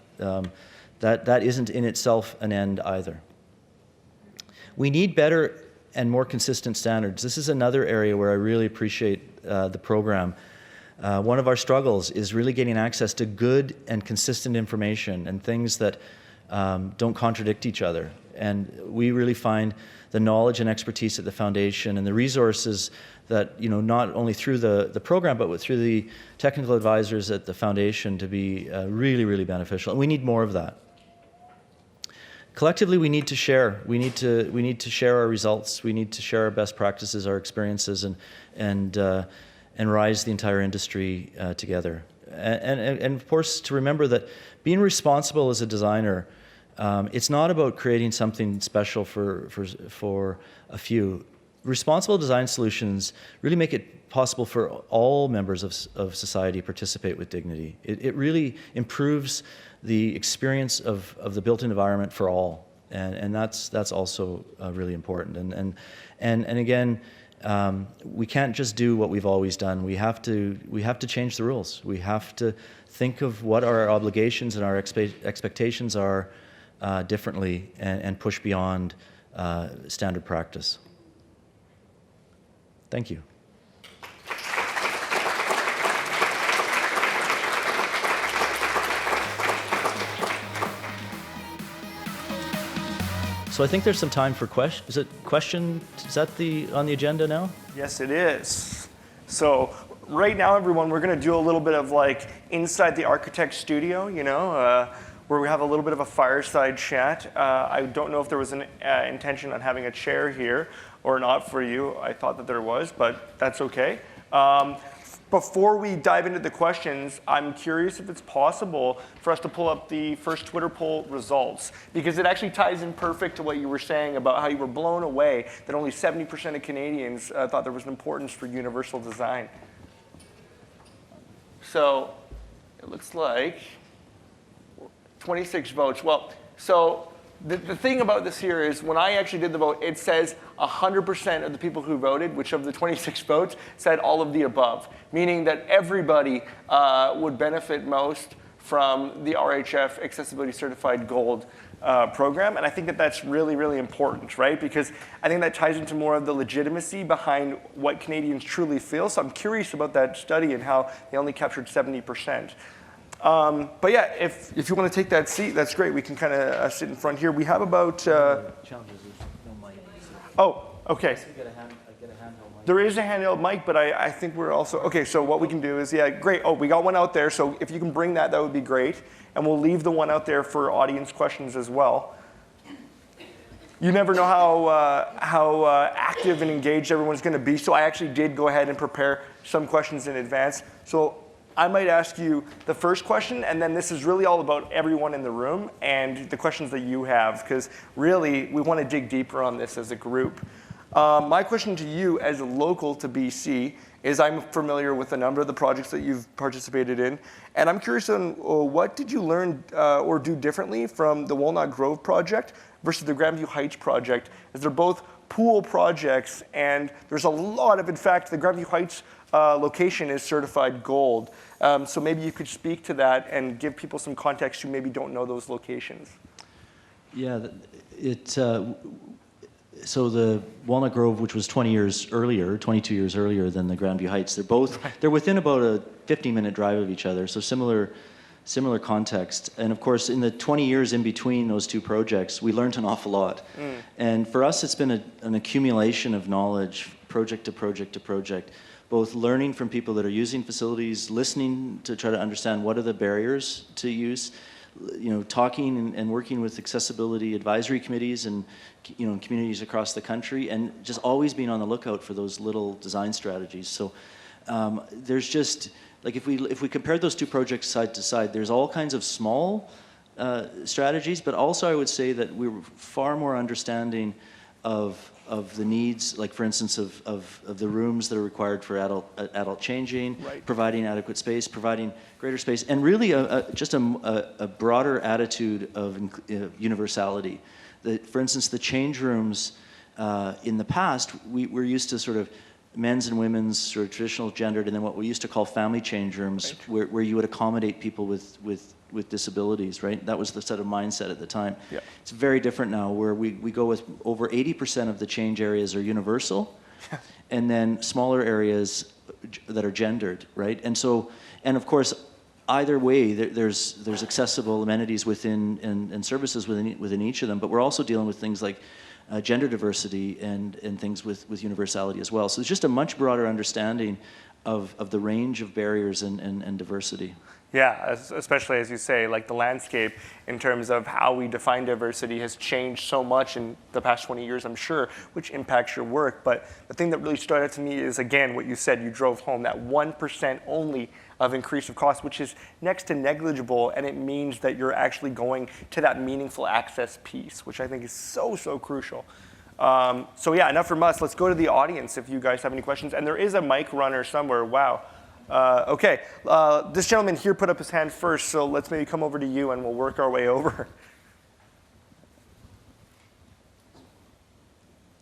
That isn't in itself an end either. We need better and more consistent standards. This is another area where I really appreciate the program. One of our struggles is really getting access to good and consistent information and things that don't contradict each other. And we really find the knowledge and expertise at the foundation and the resources that, you know, not only through the program, but through the technical advisors at the foundation to be really, really beneficial. And we need more of that. Collectively, we need to share. We need to share our results. We need to share our best practices, our experiences, and rise the entire industry together. And of course, to remember that being responsible as a designer, it's not about creating something special for a few. Responsible design solutions really make it possible for all members of society to participate with dignity. It really improves the experience of the built environment for all, and that's also really important. And again, we can't just do what we've always done. We have to change the rules. We have to think of what our obligations and our expectations are differently, and push beyond standard practice. Thank you. So I think there's some time for questions. Is that on the agenda now? Yes, it is. So right now, everyone, we're going to do a little bit of like inside the architect studio, you know, where we have a little bit of a fireside chat. I don't know if there was an intention on having a chair here or not for you. I thought that there was, but that's okay. Before we dive into the questions, I'm curious if it's possible for us to pull up the first Twitter poll results, because it actually ties in perfect to what you were saying about how you were blown away that only 70% of Canadians thought there was an importance for universal design. So it looks like 26 votes. Well, so the thing about this here is when I actually did the vote, it says 100% of the people who voted, which of the 26 votes, said all of the above, meaning that everybody would benefit most from the RHF Accessibility Certified Gold program. And I think that that's really, really important, right? Because I think that ties into more of the legitimacy behind what Canadians truly feel. So I'm curious about that study and how they only captured 70%. But yeah, if you want to take that seat, that's great. We can kind of sit in front here. We have about... Oh, okay. There is a handheld mic, but I think we're also... Okay, so what we can do is, yeah, great. Oh, we got one out there, so if you can bring that would be great. And we'll leave the one out there for audience questions as well. you never know how active and engaged everyone's going to be. So I actually did go ahead and prepare some questions in advance. So I might ask you the first question, and then this is really all about everyone in the room and the questions that you have, because really we want to dig deeper on this as a group. My question to you as a local to BC is I'm familiar with a number of the projects that you've participated in, and I'm curious on what did you learn or do differently from the Walnut Grove project versus the Grandview Heights project, as they're both pool projects, and there's a lot of, in fact, the Grandview Heights location is certified gold. So maybe you could speak to that and give people some context who maybe don't know those locations. Yeah, so the Walnut Grove, which was 22 years earlier than the Grandview Heights, they're within about a 15-minute drive of each other, so similar context. And of course, in the 20 years in between those two projects, we learned an awful lot. And for us, it's been an accumulation of knowledge, project to project to project, both learning from people that are using facilities, listening to try to understand what are the barriers to use, talking and working with accessibility advisory committees and communities across the country, and just always being on the lookout for those little design strategies. So there's just, like, if we compare those two projects side to side, there's all kinds of small strategies, but also I would say that we were far more understanding of the needs, like for instance of the rooms that are required for adult changing, right, providing adequate space, providing greater space, and really just a broader attitude of universality. For instance, the change rooms in the past, we're used to sort of men's and women's sort of traditional gendered, and then what we used to call family change rooms, right, where you would accommodate people with disabilities, right? That was the sort of mindset at the time. Yeah. It's very different now, where we go with over 80% of the change areas are universal, and then smaller areas that are gendered, right? And so, and of course, either way, there's accessible amenities within and services within each of them, but we're also dealing with things like gender diversity and things with universality as well. So it's just a much broader understanding of the range of barriers and diversity. Yeah, especially as you say, like the landscape in terms of how we define diversity has changed so much in the past 20 years, I'm sure, which impacts your work. But the thing that really stood out to me is, again, what you said, you drove home, that 1% only of increase of cost, which is next to negligible, and it means that you're actually going to that meaningful access piece, which I think is so, so crucial. So yeah, enough from us. Let's go to the audience if you guys have any questions. And there is a mic runner somewhere, wow. Okay, this gentleman here put up his hand first, so let's maybe come over to you and we'll work our way over.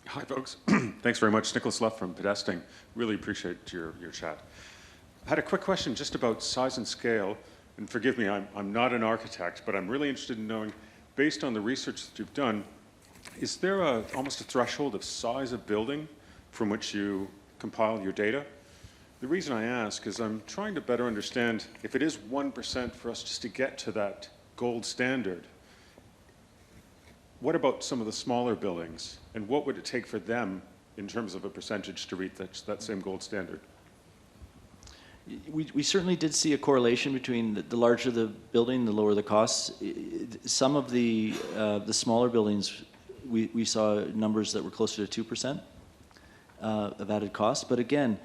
Hi, folks. Thanks very much. Nicholas Luff from Pedesting. Really appreciate your chat. I had a quick question just about size and scale. And forgive me, I'm not an architect, but I'm really interested in knowing, based on the research that you've done, is there almost a threshold of size of building from which you compile your data? The reason I ask is I'm trying to better understand if it is 1% for us just to get to that gold standard, what about some of the smaller buildings, and what would it take for them in terms of a percentage to reach that same gold standard? We certainly did see a correlation between the larger the building, the lower the costs. Some of the smaller buildings, we saw numbers that were closer to 2% of added cost. But again,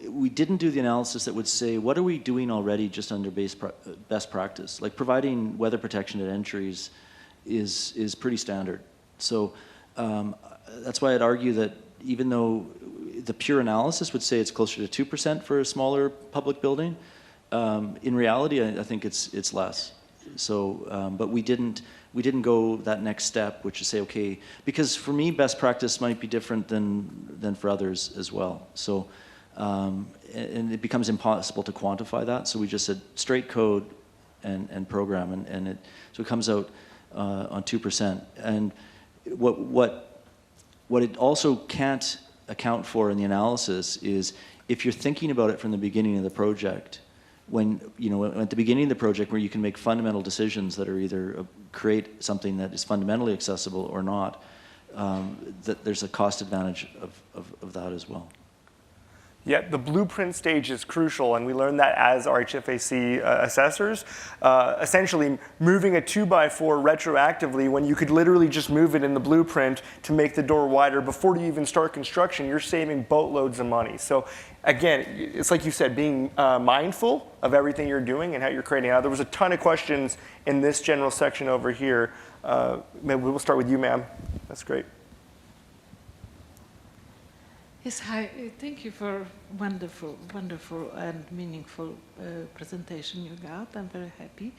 we didn't do the analysis that would say, what are we doing already just under best practice? Like providing weather protection at entries is pretty standard. So that's why I'd argue that even though the pure analysis would say it's closer to 2% for a smaller public building, in reality, I think it's less. So, but we didn't go that next step, which is say, okay, because for me, best practice might be different than for others as well. So, and it becomes impossible to quantify that. So we just said straight code and program, and so it comes out on 2%. And what it also can't account for in the analysis is if you're thinking about it from the beginning of the project, when, at the beginning of the project where you can make fundamental decisions that are either create something that is fundamentally accessible or not, that there's a cost advantage of that as well. Yeah, the blueprint stage is crucial, and we learned that as RHFAC assessors. Essentially, moving a 2x4 retroactively when you could literally just move it in the blueprint to make the door wider before you even start construction, you're saving boatloads of money. So again, it's like you said, being mindful of everything you're doing and how you're creating. Now, there was a ton of questions in this general section over here. Maybe we'll start with you, ma'am. That's great. Yes, hi. Thank you for wonderful, wonderful and meaningful presentation you got. I'm very happy.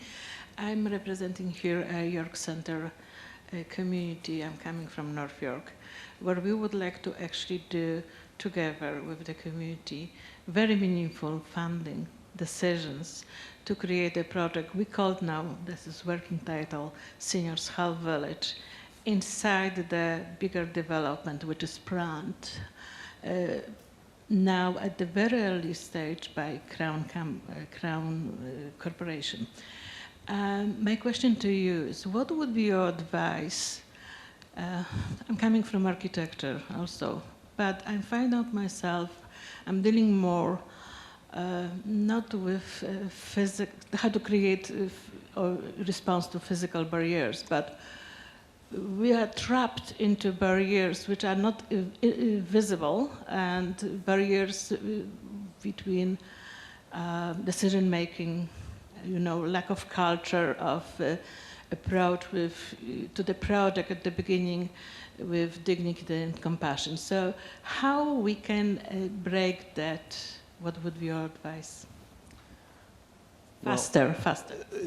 I'm representing here a York Center community. I'm coming from North York, where we would like to actually do together with the community very meaningful funding decisions to create a project we call now, this is working title, Seniors Health Village, inside the bigger development, which is planned now at the very early stage by Crown Corporation. My question to you is, what would be your advice? I'm coming from architecture also, but I find out myself, I'm dealing more not with how to create or response to physical barriers, but we are trapped into barriers which are not visible, and barriers between decision making, lack of culture of approach to the project at the beginning with dignity and compassion. So how we can break that? What would be your advice? Faster.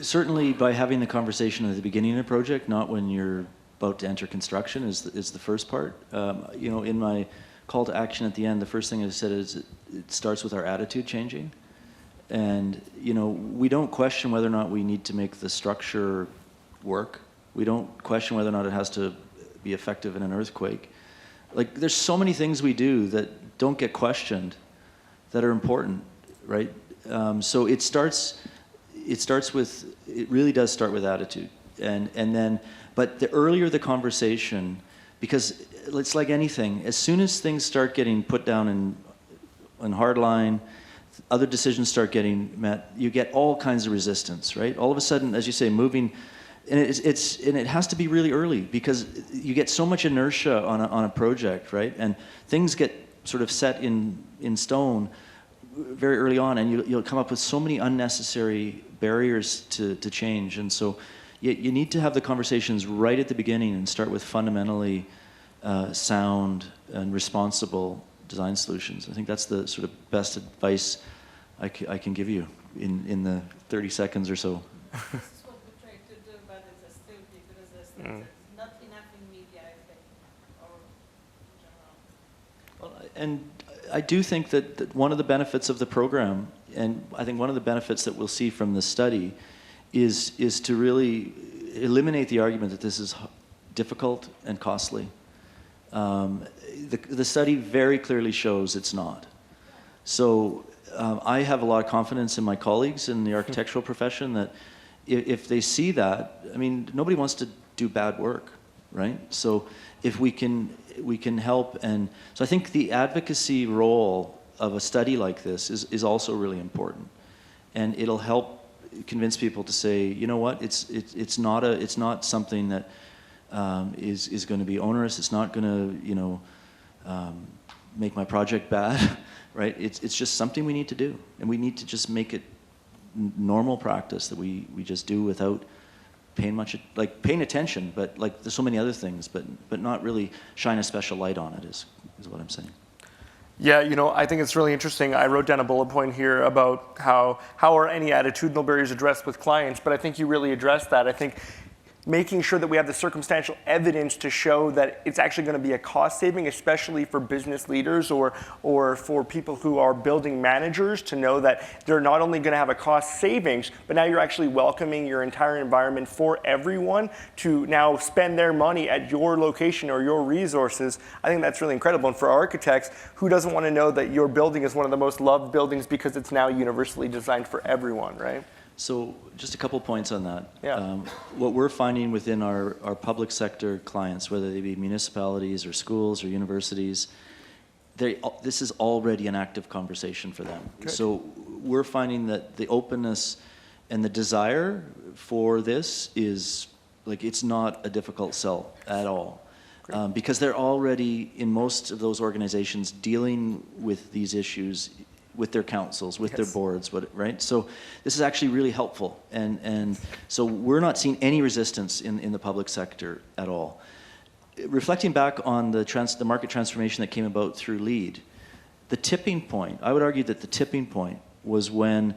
Certainly by having the conversation at the beginning of the project, not when you're about to enter construction, is the first part. In my call to action at the end, the first thing I said is it starts with our attitude changing. And we don't question whether or not we need to make the structure work. We don't question whether or not it has to be effective in an earthquake. Like, there's so many things we do that don't get questioned that are important, right? So it really does start with attitude. And then, but the earlier the conversation, because it's like anything, as soon as things start getting put down in hard line, other decisions start getting met, you get all kinds of resistance, right? All of a sudden, as you say, moving, and it has to be really early, because you get so much inertia on a project, right? And things get sort of set in stone very early on, and you'll come up with so many unnecessary barriers to change. And so you need to have the conversations right at the beginning and start with fundamentally sound and responsible design solutions. I think that's the sort of best advice I can give you in the 30 seconds or so. This is what we try to do, but it's still big resistance. It's not enough in media, I think, or in general. Well, and I do think that one of the benefits of the program, and I think one of the benefits that we'll see from the study, is to really eliminate the argument that this is difficult and costly. The study very clearly shows it's not. So I have a lot of confidence in my colleagues in the architectural profession that if they see that, I mean, nobody wants to do bad work, right? So if we can help, and so I think the advocacy role of a study like this is also really important, and it'll help convince people to say, you know what, it's not something that is going to be onerous. It's not going to make my project bad, right? It's just something we need to do, and we need to just make it normal practice that we just do without paying attention, but like there's so many other things, but not really shine a special light on it is what I'm saying. Yeah, I think it's really interesting. I wrote down a bullet point here about how are any attitudinal barriers addressed with clients, but I think you really addressed that. I think making sure that we have the circumstantial evidence to show that it's actually going to be a cost saving, especially for business leaders or for people who are building managers, to know that they're not only going to have a cost savings, but now you're actually welcoming your entire environment for everyone to now spend their money at your location or your resources. I think that's really incredible. And for architects, who doesn't want to know that your building is one of the most loved buildings because it's now universally designed for everyone, right? So just a couple points on that. Yeah. What we're finding within our public sector clients, whether they be municipalities or schools or universities, this is already an active conversation for them. Good. So we're finding that the openness and the desire for this is, like, it's not a difficult sell at all. Because they're already, in most of those organizations, dealing with these issues with their councils, with their boards, right? So this is actually really helpful. And so we're not seeing any resistance in the public sector at all. Reflecting back on the market transformation that came about through LEED, the tipping point, I would argue that the tipping point was when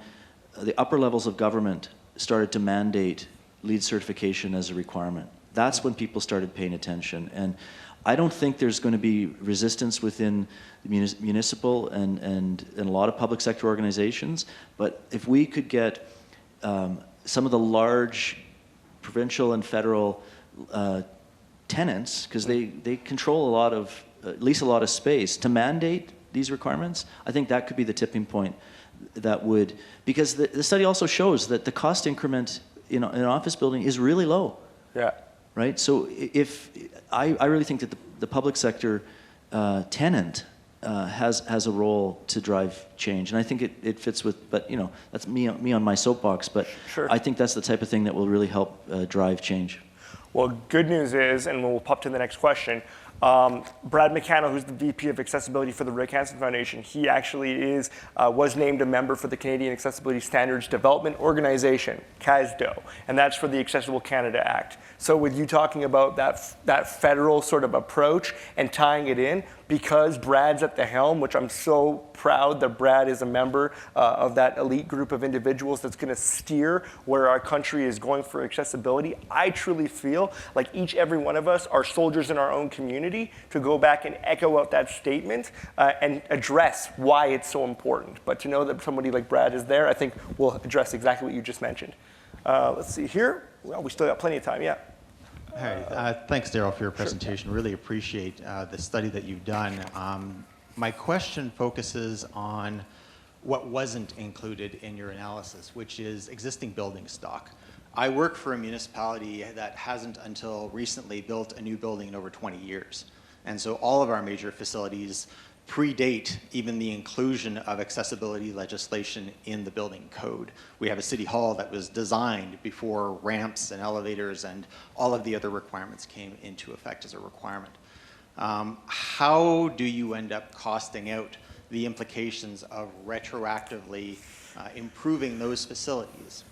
the upper levels of government started to mandate LEED certification as a requirement. That's when people started paying attention. And I don't think there's going to be resistance within the municipal and a lot of public sector organizations, but if we could get some of the large provincial and federal tenants, because they control a lot of, at least a lot of space, to mandate these requirements, I think that could be the tipping point that would, because the study also shows that the cost increment in an office building is really low. Yeah. Right? So if I really think that the public sector tenant has a role to drive change, and I think it fits with. But you know, that's me on my soapbox. But Sure. I think that's the type of thing that will really help drive change. Well, good news is, and we'll pop to the next question, Brad McCannell, who's the VP of Accessibility for the Rick Hansen Foundation, he actually was named a member for the Canadian Accessibility Standards Development Organization, CASDO, and that's for the Accessible Canada Act. So with you talking about that federal sort of approach and tying it in, because Brad's at the helm, which I'm so proud that Brad is a member of that elite group of individuals that's going to steer where our country is going for accessibility, I truly feel like every one of us are soldiers in our own community to go back and echo out that statement and address why it's so important. But to know that somebody like Brad is there, I think will address exactly what you just mentioned. Let's see here. Well, we still got plenty of time, yeah. Hi, thanks, Darryl, for your presentation. Really appreciate the study that you've done. My question focuses on what wasn't included in your analysis, which is existing building stock. I work for a municipality that hasn't until recently built a new building in over 20 years. And so all of our major facilities predate even the inclusion of accessibility legislation in the building code. We have a city hall that was designed before ramps and elevators and all of the other requirements came into effect as a requirement. How do you end up costing out the implications of retroactively improving those facilities?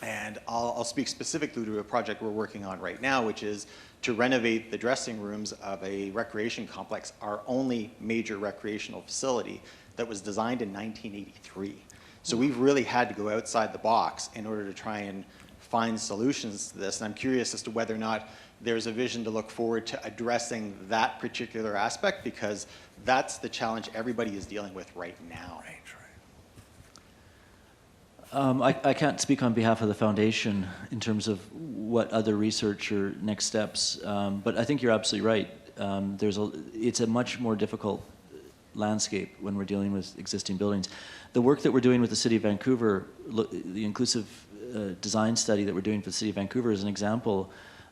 And I'll speak specifically to a project we're working on right now, which is to renovate the dressing rooms of a recreation complex, our only major recreational facility that was designed in 1983. So we've really had to go outside the box in order to try and find solutions to this. And I'm curious as to whether or not there's a vision to look forward to addressing that particular aspect, because that's the challenge everybody is dealing with right now. I can't speak on behalf of the foundation in terms of what other research or next steps, but I think you're absolutely right. It's a much more difficult landscape when we're dealing with existing buildings. The work that we're doing with the City of Vancouver, the inclusive design study that we're doing for the City of Vancouver is an example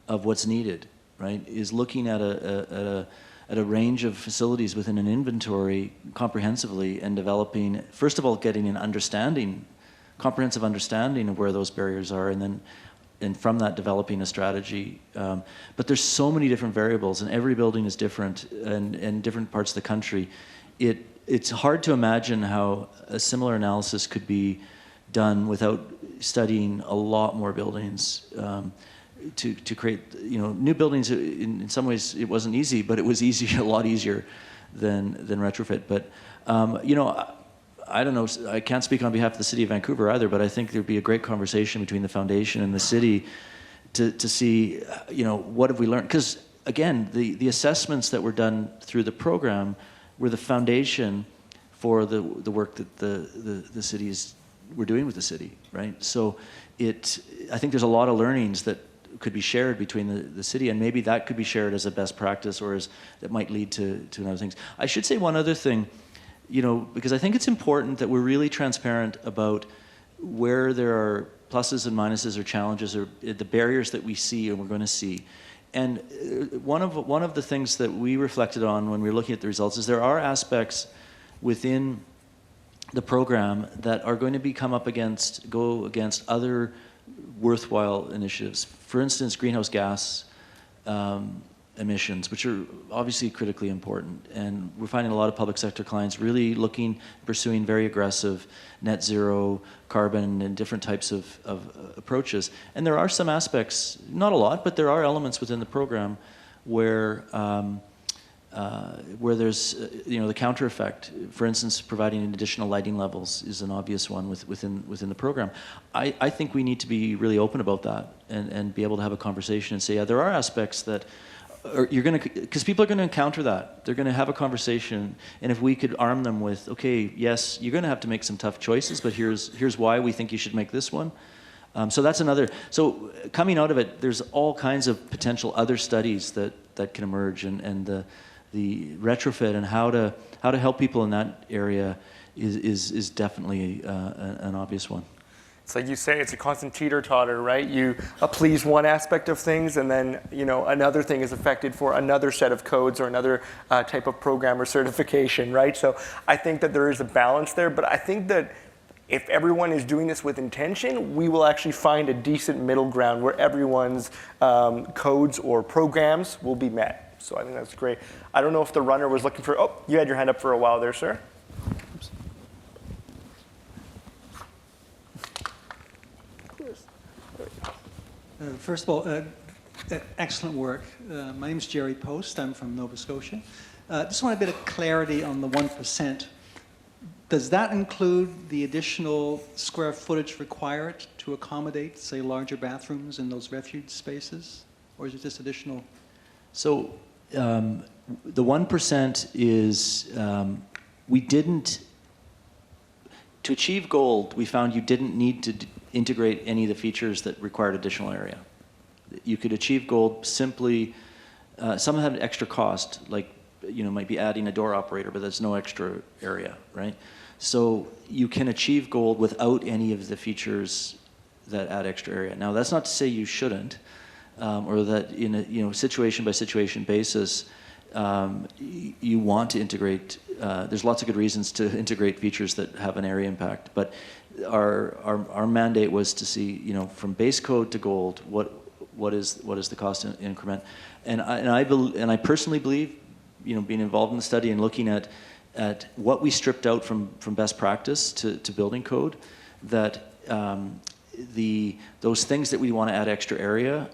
of what's needed, right? Is looking at a range of facilities within an inventory comprehensively and developing, first of all, getting an comprehensive understanding of where those barriers are, and from that developing a strategy. But there's so many different variables, and every building is different, and different parts of the country. It's hard to imagine how a similar analysis could be done without studying a lot more buildings to create, new buildings. In some ways, it wasn't easy, but it was a lot easier than retrofit. But I don't know, I can't speak on behalf of the City of Vancouver either, but I think there'd be a great conversation between the foundation and the city to see, what have we learned? Because again, the assessments that were done through the program were the foundation for the work that the cities were doing with the city, right? So I think there's a lot of learnings that could be shared between the city, and maybe that could be shared as a best practice, or that might lead to other things. I should say one other thing, because I think it's important that we're really transparent about where there are pluses and minuses or challenges or the barriers that we see and we're going to see. And one of the things that we reflected on when we were looking at the results is there are aspects within the program that are going to go against other worthwhile initiatives. For instance, greenhouse gas emissions, which are obviously critically important. And we're finding a lot of public sector clients really pursuing very aggressive net zero carbon and different types of approaches. And there are some aspects, not a lot, but there are elements within the program where there's the counter effect. For instance, providing additional lighting levels is an obvious one within the program. I think we need to be really open about that and be able to have a conversation and say, yeah, there are aspects that because people are going to encounter that. They're going to have a conversation, and if we could arm them with, okay, yes, you're going to have to make some tough choices, but here's why we think you should make this one. So that's another. So coming out of it, there's all kinds of potential other studies that can emerge, and the retrofit and how to help people in that area is definitely an obvious one. It's like you say, it's a constant teeter-totter, right? You please one aspect of things, and then another thing is affected for another set of codes or another type of program or certification, right? So I think that there is a balance there, but I think that if everyone is doing this with intention, we will actually find a decent middle ground where everyone's codes or programs will be met. So I think that's great. I don't know if the runner was looking for, oh, you had your hand up for a while there, sir. First of all, excellent work. My name is Jerry Post. I'm from Nova Scotia. Just want a bit of clarity on the 1%. Does that include the additional square footage required to accommodate, say, larger bathrooms in those refuge spaces? Or is it just additional? So the 1% is, we didn't, to achieve gold, we found you didn't need to integrate any of the features that required additional area. You could achieve gold simply, some have an extra cost, like might be adding a door operator, but there's no extra area, right? So you can achieve gold without any of the features that add extra area. Now that's not to say you shouldn't, or that in a situation by situation basis, you want to integrate. There's lots of good reasons to integrate features that have an area impact, but our mandate was to see, from base code to gold, what is the cost increment, and I personally believe, being involved in the study and looking at what we stripped out from best practice to building code, that those things that we want to add extra area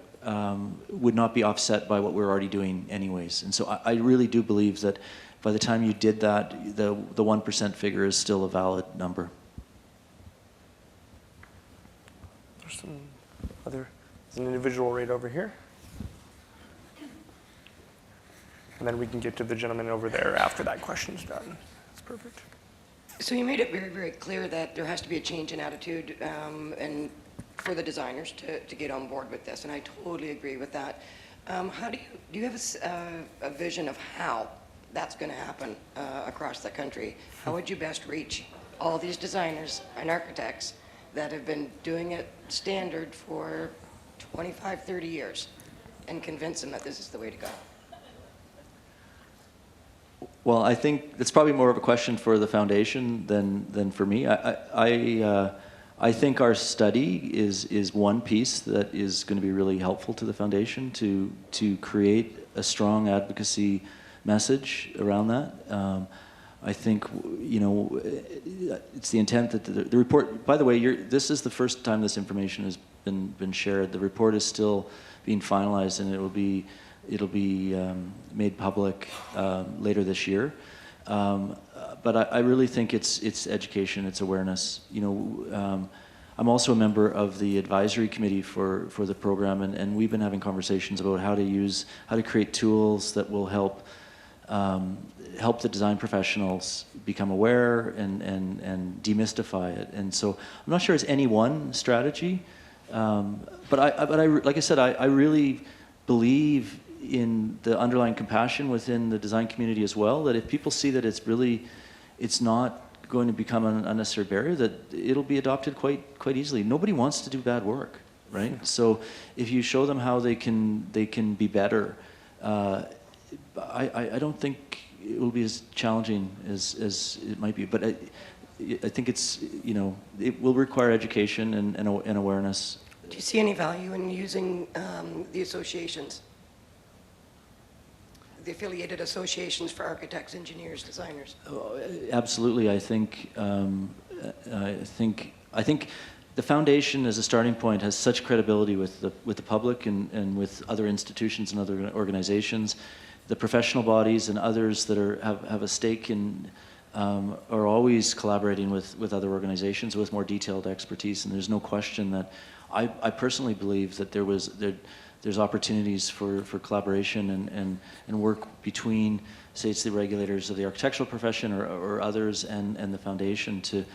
would not be offset by what we're already doing anyways. And so I really do believe that by the time you did that, the 1% figure is still a valid number. There's there's an individual right over here. And then we can get to the gentleman over there after that question's done. That's perfect. So you made it very, very clear that there has to be a change in attitude and for the designers to get on board with this, and I totally agree with that. How do you have a vision of how that's going to happen across the country? How would you best reach all these designers and architects that have been doing it standard for 25, 30 years and convince them that this is the way to go? Well, I think it's probably more of a question for the foundation than for me. I think our study is one piece that is going to be really helpful to the foundation to create a strong advocacy message around that. I think it's the intent that the report. By the way, this is the first time this information has been shared. The report is still being finalized, and it'll be made public later this year. But I really think it's education, it's awareness. I'm also a member of the advisory committee for the program, and we've been having conversations about how to create tools that will help the design professionals become aware and demystify it. And so I'm not sure it's any one strategy, but I like I said, I really believe in the underlying compassion within the design community as well, that if people see that it's not going to become an unnecessary barrier, that it'll be adopted quite easily. Nobody wants to do bad work. right? So if you show them how they can be better, I don't think it will be as challenging as it might be. But I think it's, it will require education and awareness. Do you see any value in using the associations? The affiliated associations for architects, engineers, designers? Absolutely. I think the foundation as a starting point has such credibility with the public and with other institutions and other organizations. The professional bodies and others that have a stake in are always collaborating with other organizations with more detailed expertise, and there's no question that I personally believe that there's opportunities for collaboration and work between, say, it's the regulators of the architectural profession or others and the foundation to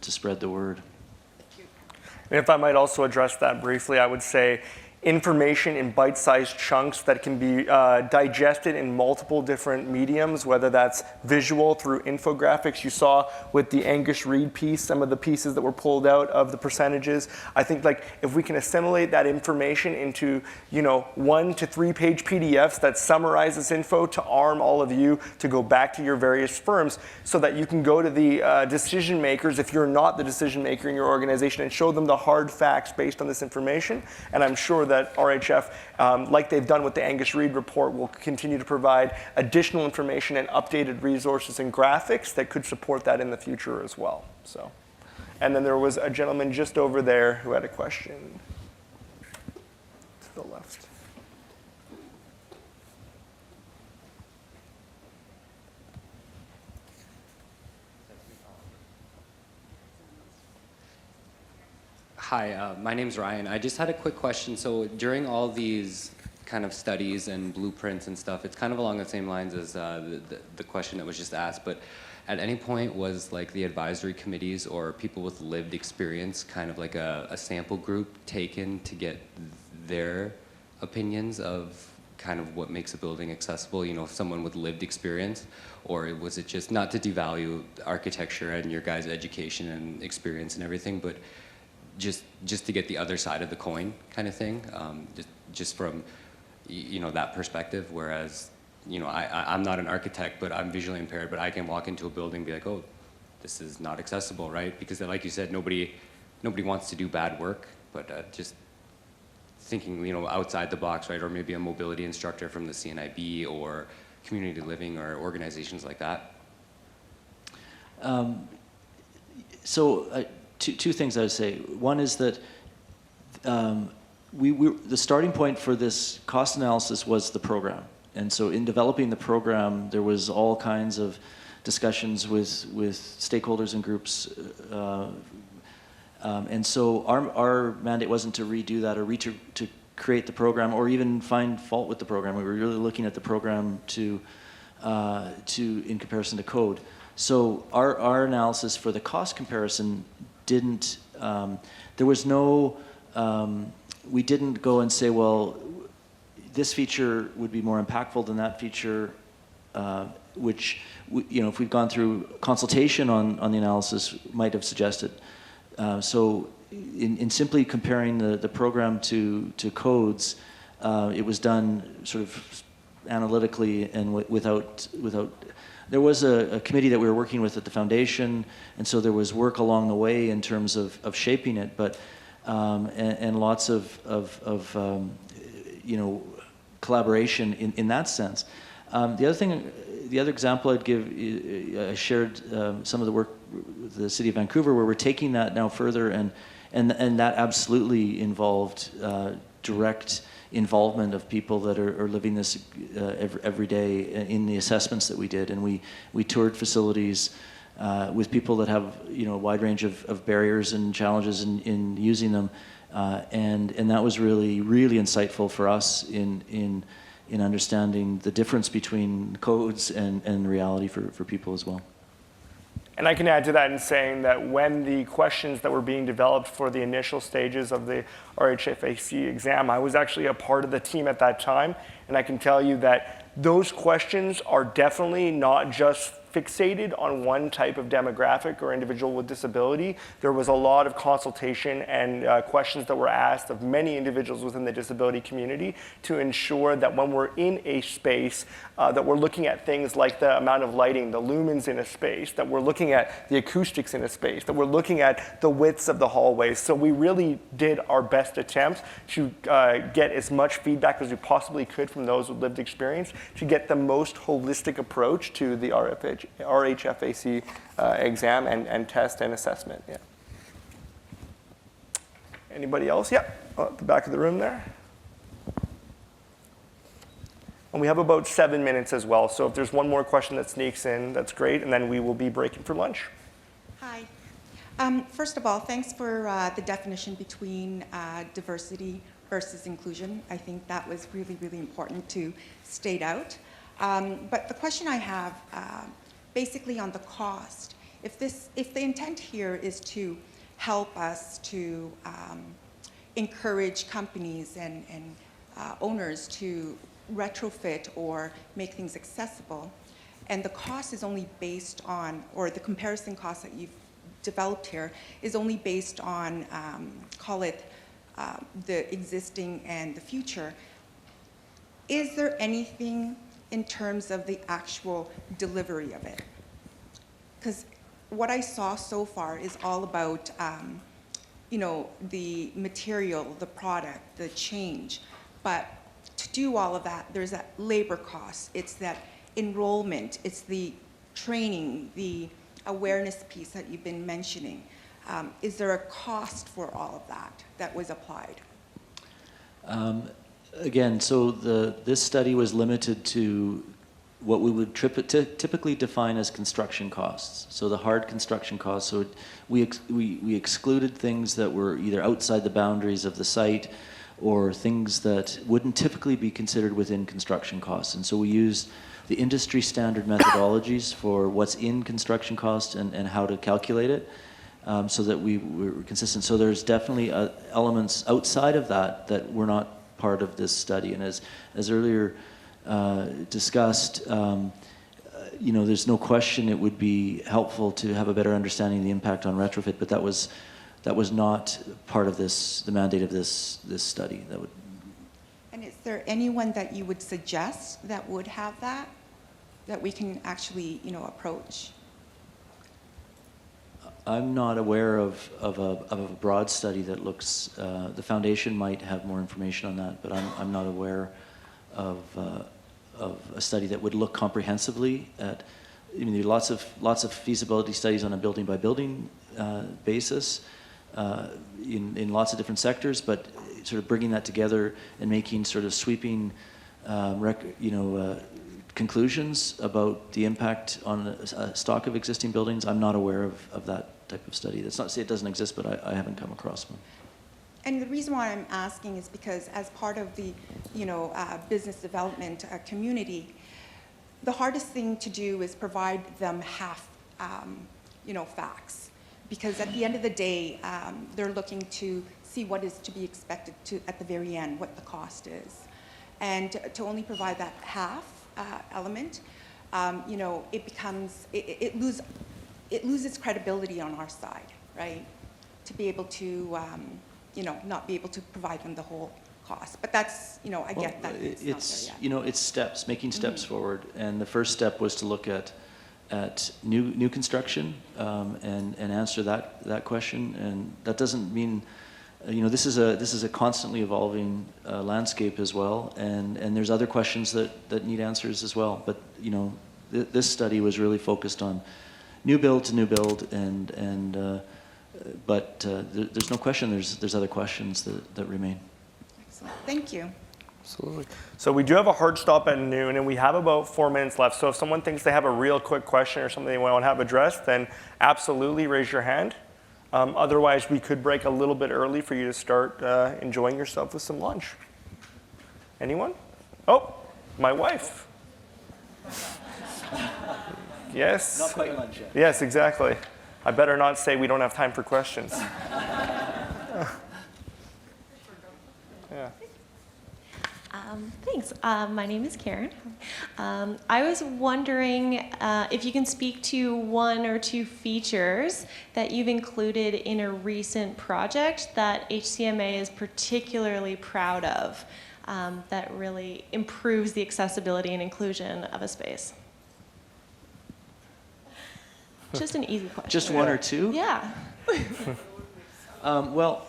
spread the word. And if I might also address that briefly, I would say information in bite-sized chunks that can be digested in multiple different mediums, whether that's visual through infographics. You saw with the Angus Reid piece, some of the pieces that were pulled out of the percentages. I think like if we can assimilate that information into 1 to 3 page PDFs that summarize this info to arm all of you to go back to your various firms so that you can go to the decision makers if you're not the decision maker in your organization and show them the hard facts based on this information. And I'm sure that RHF, like they've done with the Angus Reid report, will continue to provide additional information and updated resources and graphics that could support that in the future as well. So, and then there was a gentleman just over there who had a question to the left. Hi, my name's Ryan. I just had a quick question. So during all these kind of studies and blueprints and stuff, it's kind of along the same lines as the question that was just asked, but at any point was like the advisory committees or people with lived experience kind of like a sample group taken to get their opinions of kind of what makes a building accessible, someone with lived experience? Or was it just not to devalue architecture and your guys' education and experience and everything, but just to get the other side of the coin kind of thing, just from that perspective, whereas I'm not an architect, but I'm visually impaired, but I can walk into a building and be like, oh, this is not accessible, right? Because like you said, nobody wants to do bad work, but just thinking outside the box, right? Or maybe a mobility instructor from the CNIB or community living or organizations like that. Two things I would say. One is that the starting point for this cost analysis was the program. And so in developing the program, there was all kinds of discussions with stakeholders and groups. And so our mandate wasn't to redo that or to create the program or even find fault with the program. We were really looking at the program to in comparison to code. So our analysis for the cost comparison didn't, there was no, we didn't go and say, well, this feature would be more impactful than that feature, which, if we'd gone through consultation on the analysis, might have suggested. So in simply comparing the program to codes, it was done sort of analytically and without there was a committee that we were working with at the foundation, and so there was work along the way in terms of shaping it, but and lots of collaboration in that sense. The other example I'd give, I shared some of the work with the City of Vancouver, where we're taking that now further, and that absolutely involved direct involvement of people that are living this every day in the assessments that we did. And we toured facilities with people that have a wide range of barriers and challenges in using them. And that was really, really insightful for us in understanding the difference between codes and reality for people as well. And I can add to that in saying that when the questions that were being developed for the initial stages of the RHFAC exam, I was actually a part of the team at that time, and I can tell you that those questions are definitely not just fixated on one type of demographic or individual with disability. There was a lot of consultation and questions that were asked of many individuals within the disability community to ensure that when we're in a space, that we're looking at things like the amount of lighting, the lumens in a space, that we're looking at the acoustics in a space, that we're looking at the widths of the hallways. So we really did our best attempts to get as much feedback as we possibly could from those with lived experience to get the most holistic approach to the RHFAC exam and test and assessment. Yeah. Anybody else? Yeah, at the back of the room there. And we have about 7 minutes as well, so if there's one more question that sneaks in, that's great, and then we will be breaking for lunch. Hi. First of all, thanks for the definition between diversity versus inclusion. I think that was really, really important to state out. But the question I have, basically on the cost, if the intent here is to help us to encourage companies and owners to retrofit or make things accessible, and the cost is only based on, or the comparison cost that you've developed here is only based on, call it the existing and the future, is there anything in terms of the actual delivery of it? Because what I saw so far is all about, you know, the material, the product, the change, but to do all of that, there's that labor cost, it's that enrollment, it's the training, the awareness piece that you've been mentioning. Is there a cost for all of that was applied? Again, so this study was limited to what we would typically define as construction costs. So the hard construction costs. So we excluded things that were either outside the boundaries of the site or things that wouldn't typically be considered within construction costs. And so we used the industry standard methodologies for what's in construction costs and how to calculate it, so that we were consistent. So there's definitely elements outside of that were not part of this study. And as earlier discussed, you know, there's no question it would be helpful to have a better understanding of the impact on retrofit, but that was not part of the mandate of this study. And is there anyone that you would suggest that would have that we can actually, you know, approach? I'm not aware of a broad study that looks, the foundation might have more information on that, but I'm not aware of a study that would look comprehensively at, I mean, there are lots of feasibility studies on a building by building basis in lots of different sectors, but sort of bringing that together and making sort of sweeping, conclusions about the impact on a stock of existing buildings. I'm not aware of that type of study. That's not to say it doesn't exist, but I haven't come across one. And the reason why I'm asking is because as part of the, you know, business development community, the hardest thing to do is provide them half, you know, facts. Because at the end of the day, they're looking to see what is to be expected at the very end, what the cost is. And to only provide that half element, you know, it loses credibility on our side, right? To be able to, you know, not be able to provide them the whole cost. But that's, you know, I get that it's not there yet. You know, it's steps, making steps forward. And the first step was to look at new construction and answer that question. And that doesn't mean, you know, this is a constantly evolving landscape as well. And there's other questions that need answers as well. But, you know, this study was really focused on new build to new build, but there's no question there's other questions that remain. Excellent. Thank you. Absolutely. So we do have a hard stop at noon, and we have about 4 minutes left. So if someone thinks they have a real quick question or something they want to have addressed, then absolutely raise your hand. Otherwise, we could break a little bit early for you to start enjoying yourself with some lunch. Anyone? Oh, my wife. Yes. Not quite lunch yet. Yes, exactly. I better not say we don't have time for questions. Yeah. Thanks. My name is Karen. I was wondering if you can speak to one or two features that you've included in a recent project that HCMA is particularly proud of, that really improves the accessibility and inclusion of a space. Just an easy question. Just one or two? Yeah. Well,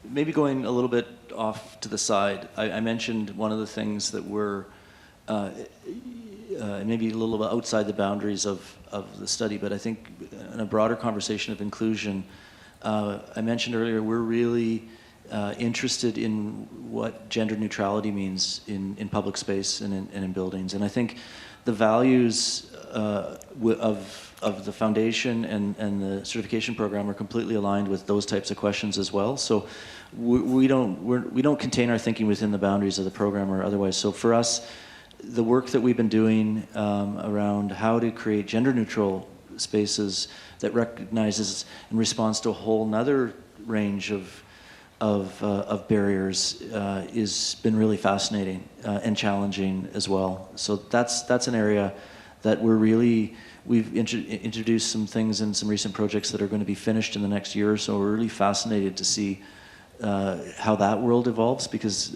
maybe going a little bit off to the side, I mentioned one of the things that were maybe a little bit outside the boundaries of the study, but I think in a broader conversation of inclusion, I mentioned earlier we're really interested in what gender neutrality means in public space and in buildings. And I think the values of the foundation and the certification program are completely aligned with those types of questions as well. So we don't contain our thinking within the boundaries of the program or otherwise. So for us, the work that we've been doing around how to create gender neutral spaces that recognizes and responds to a whole nother range of barriers has been really fascinating and challenging as well. So that's an area that we've introduced some things in some recent projects that are going to be finished in the next year or so. We're really fascinated to see how that world evolves, because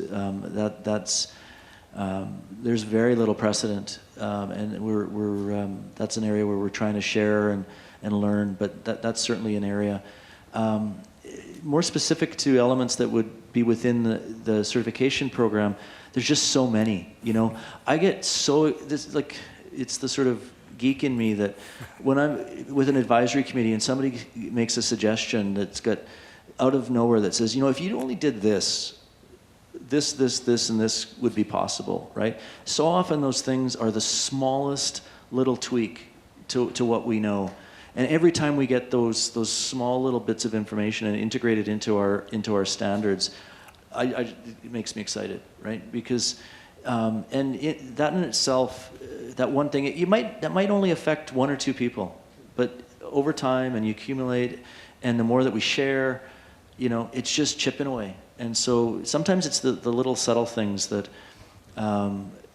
there's very little precedent, and that's an area where we're trying to share and learn, but that's certainly an area. More specific to elements that would be within the certification program, there's just so many, you know. I get it's the sort of geek in me that when I'm with an advisory committee and somebody makes a suggestion that's got out of nowhere that says, you know, if you only did this, and this would be possible, right? So often those things are the smallest little tweak to what we know. And every time we get those small little bits of information and integrate it into our standards, it makes me excited, right? Because that in itself, that one thing, that might only affect one or two people, but over time, and you accumulate, and the more that we share, you know, it's just chipping away. And so sometimes it's the little subtle things that,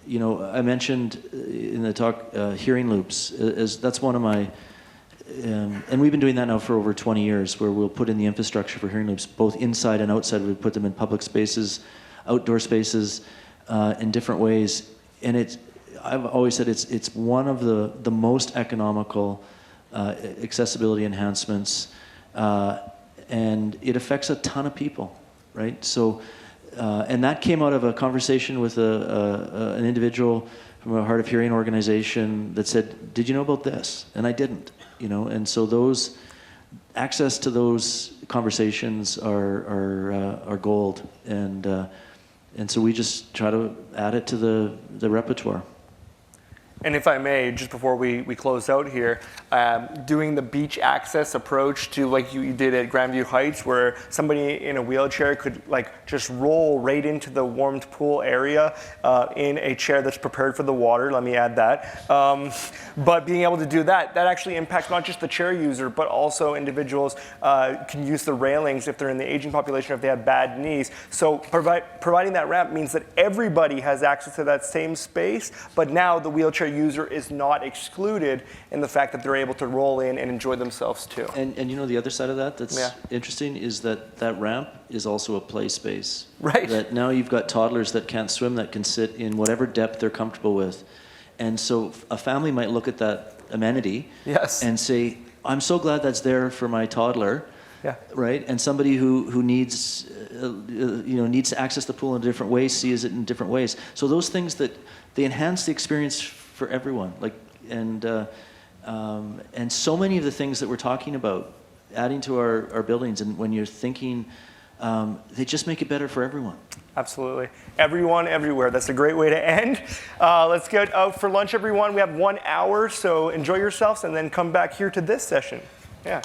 you know, I mentioned in the talk, hearing loops, that's one of my, and we've been doing that now for over 20 years, where we'll put in the infrastructure for hearing loops, both inside and outside. We put them in public spaces, outdoor spaces, in different ways. And I've always said it's one of the most economical accessibility enhancements, and it affects a ton of people, right? So, and that came out of a conversation with an individual from a hard of hearing organization that said, "Did you know about this?" And I didn't, you know. And so access to those conversations are gold, and so we just try to add it to the repertoire. And if I may, just before we close out here, doing the beach access approach to like you did at Grandview Heights, where somebody in a wheelchair could like just roll right into the warmed pool area in a chair that's prepared for the water, let me add that. But being able to do that actually impacts not just the chair user, but also individuals can use the railings if they're in the aging population, if they have bad knees. So providing that ramp means that everybody has access to that same space, but now the wheelchair user is not excluded in the fact that they're able to roll in and enjoy themselves too. And you know, the other side of that's interesting is that ramp is also a play space. Right. That now you've got toddlers that can't swim that can sit in whatever depth they're comfortable with. And so a family might look at that amenity and say, I'm so glad that's there for my toddler. Yeah. Right. And somebody who needs needs to access the pool in a different way sees it in different ways. So those things they enhance the experience for everyone. And so many of the things that we're talking about, adding to our buildings, and when you're thinking, they just make it better for everyone. Absolutely. Everyone, everywhere. That's a great way to end. Let's get out for lunch, everyone. We have 1 hour, so enjoy yourselves and then come back here to this session. Yeah.